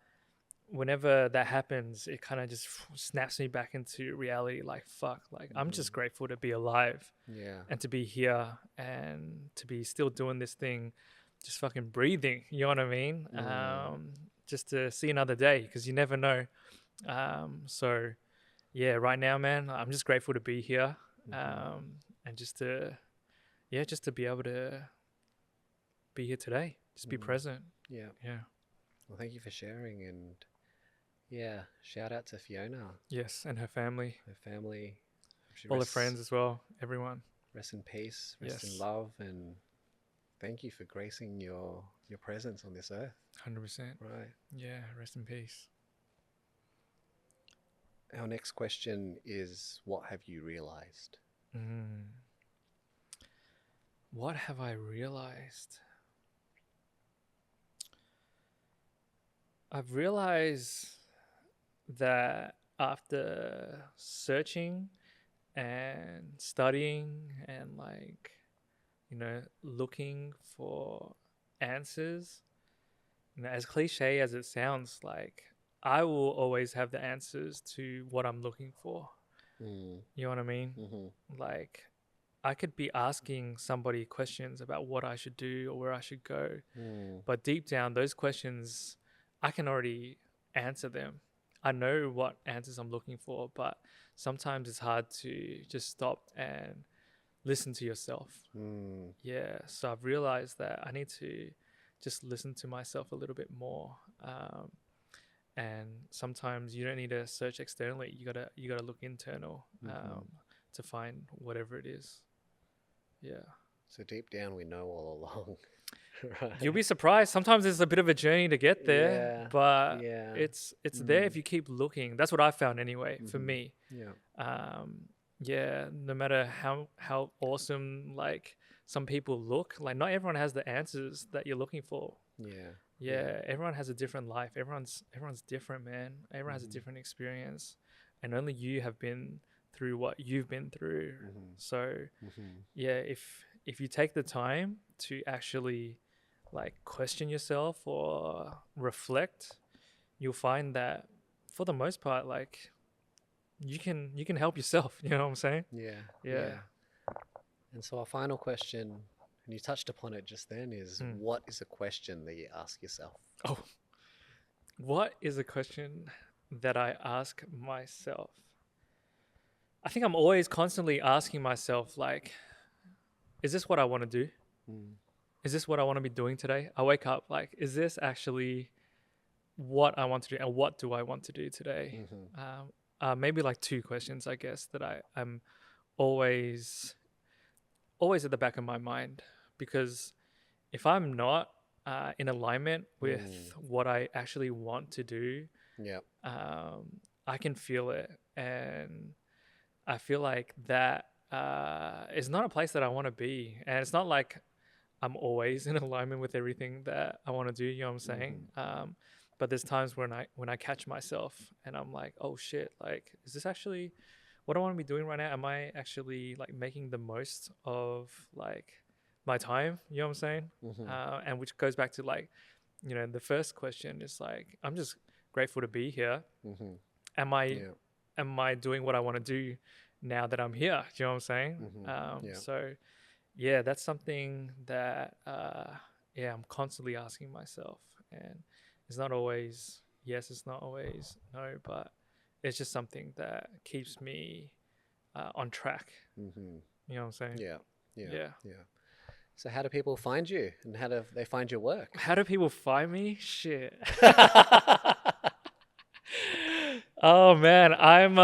whenever that happens, it kind of just snaps me back into reality. Like, fuck, like I'm just grateful to be alive, and to be here, and to be still doing this thing, just fucking breathing. You know what I mean? Just to see another day, because you never know. So yeah, right now, man, I'm just grateful to be here, and just to be able to be here today, just be present. Yeah. Well, thank you for sharing, and shout out to Fiona. Yes, and her family. All her friends as well, everyone. Rest in peace, rest in love, and thank you for gracing your presence on this earth. 100%. Right. Yeah, rest in peace. Our next question is, what have you realized? What have I realized? I've realized that after searching and studying and looking for answers, as cliche as it sounds, like I will always have the answers to what I'm looking for. You know what I mean? Like I could be asking somebody questions about what I should do or where I should go, but deep down those questions, I can already answer them. I know what answers I'm looking for, but sometimes it's hard to just stop and listen to yourself. Yeah, so I've realized that I need to just listen to myself a little bit more. And sometimes you don't need to search externally. You gotta look internal to find whatever it is. Yeah. So deep down, we know all along. Right. You'll be surprised. Sometimes it's a bit of a journey to get there, but it's there if you keep looking. That's what I found anyway, for me. No matter how awesome like some people look, like not everyone has the answers that you're looking for. Everyone has a different life. Everyone's different, man. Everyone has a different experience, and only you have been through what you've been through. So if you take the time to actually like question yourself or reflect, you'll find that for the most part, like you can help yourself. You know what I'm saying? Yeah. And so our final question, and you touched upon it just then, is what is a question that you ask yourself? Oh, what is a question that I ask myself? I think I'm always constantly asking myself, like, is this what I want to do? Is this what I want to be doing today? I wake up like, is this actually what I want to do, and what do I want to do today? Maybe like two questions, I guess, that I'm always at the back of my mind, because if I'm not in alignment with what I actually want to do, I can feel it, and I feel like that is not a place that I want to be. And it's not like I'm always in alignment with everything that I want to do, you know what I'm saying? But there's times when I catch myself and I'm like, oh shit, like, is this actually what I want to be doing right now? Am I actually like making the most of like my time? You know what I'm saying? And which goes back to like the first question is like, I'm just grateful to be here. Mm-hmm. Am I doing what I want to do now that I'm here? Do you know what I'm saying? Mm-hmm. So yeah, that's something that I'm constantly asking myself, and it's not always yes, it's not always no, but it's just something that keeps me on track. Mm-hmm. You know what I'm saying? Yeah. So how do people find you, and how do they find your work? How do people find me? Shit. Oh man, I'm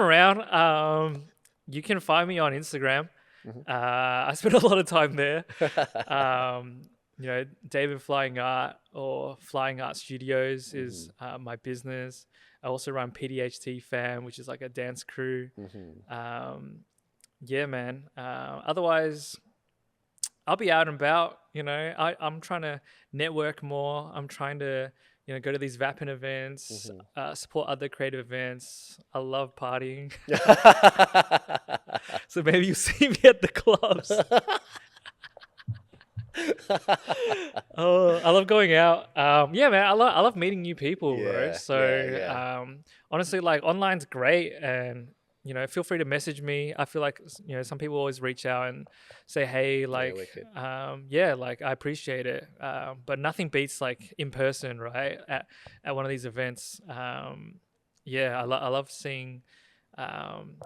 around. You can find me on Instagram. Mm-hmm. I spend a lot of time there. David Flying Art or Flying Art Studios is my business. I also run PDHT Fam, which is like a dance crew. Mm-hmm. Yeah, man. Otherwise, I'll be out and about. I'm trying to network more. I'm trying to, go to these Vapin events, support other creative events. I love partying. So maybe you see me at the clubs. Oh, I love going out. Yeah, man, I love meeting new people, bro. So honestly, like online's great, and feel free to message me. I feel like some people always reach out and say, hey, like like I appreciate it. But nothing beats like in person, right? At one of these events. I love seeing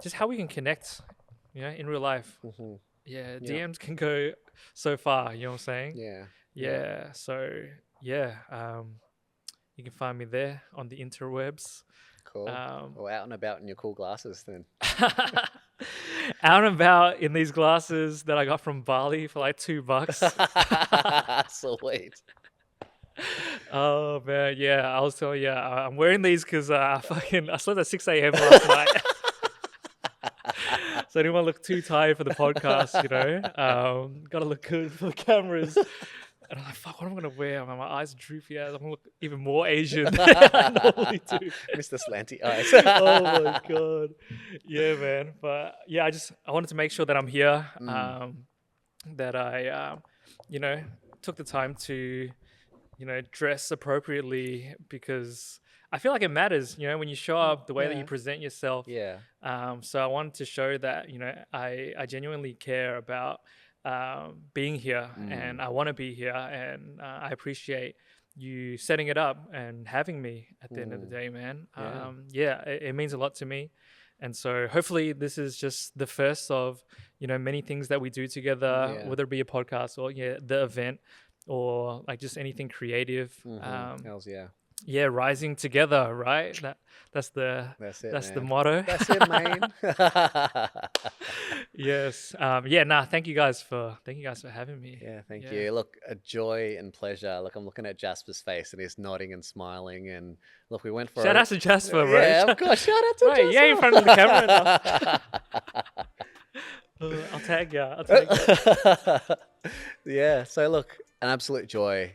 just how we can connect, in real life. Mm-hmm. Yeah, DMs can go so far, you know what I'm saying? Yeah. So you can find me there on the interwebs. Cool. Or out and about in your cool glasses then. Out and about in these glasses that I got from Bali for like $2. Sweet. Oh man, yeah, I was telling you, I'm wearing these because I slept at 6 a.m. last night. So I didn't want to look too tired for the podcast, Got to look good for the cameras. And I'm like, fuck, what am I going to wear? My eyes are droopy. I'm going to look even more Asian than I normally do. Mr. Slanty Eyes. Oh my God. Yeah, man. But yeah, I wanted to make sure that I'm here, that I, took the time to, dress appropriately, because I feel like it matters, when you show up, the way that you present yourself. Yeah. So I wanted to show that, I genuinely care about being here, and I want to be here, and I appreciate you setting it up and having me at the end of the day, man. It means a lot to me. And so hopefully this is just the first of, many things that we do together, whether it be a podcast or the event, or like just anything creative. Hells yeah. Yeah, rising together, right? That's the motto. That's it, man. Yes. Thank you guys for having me. Yeah, thank you. Look, a joy and pleasure. Look, I'm looking at Jasper's face and he's nodding and smiling. And look, we went for shout out to Jasper, bro. Yeah, of course. Shout out to Jasper. Yeah, in front of the camera now. I'll tag you. Yeah. So look, an absolute joy.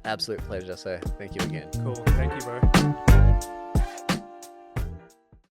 Absolute pleasure. So thank you again. Cool. Thank you, bro.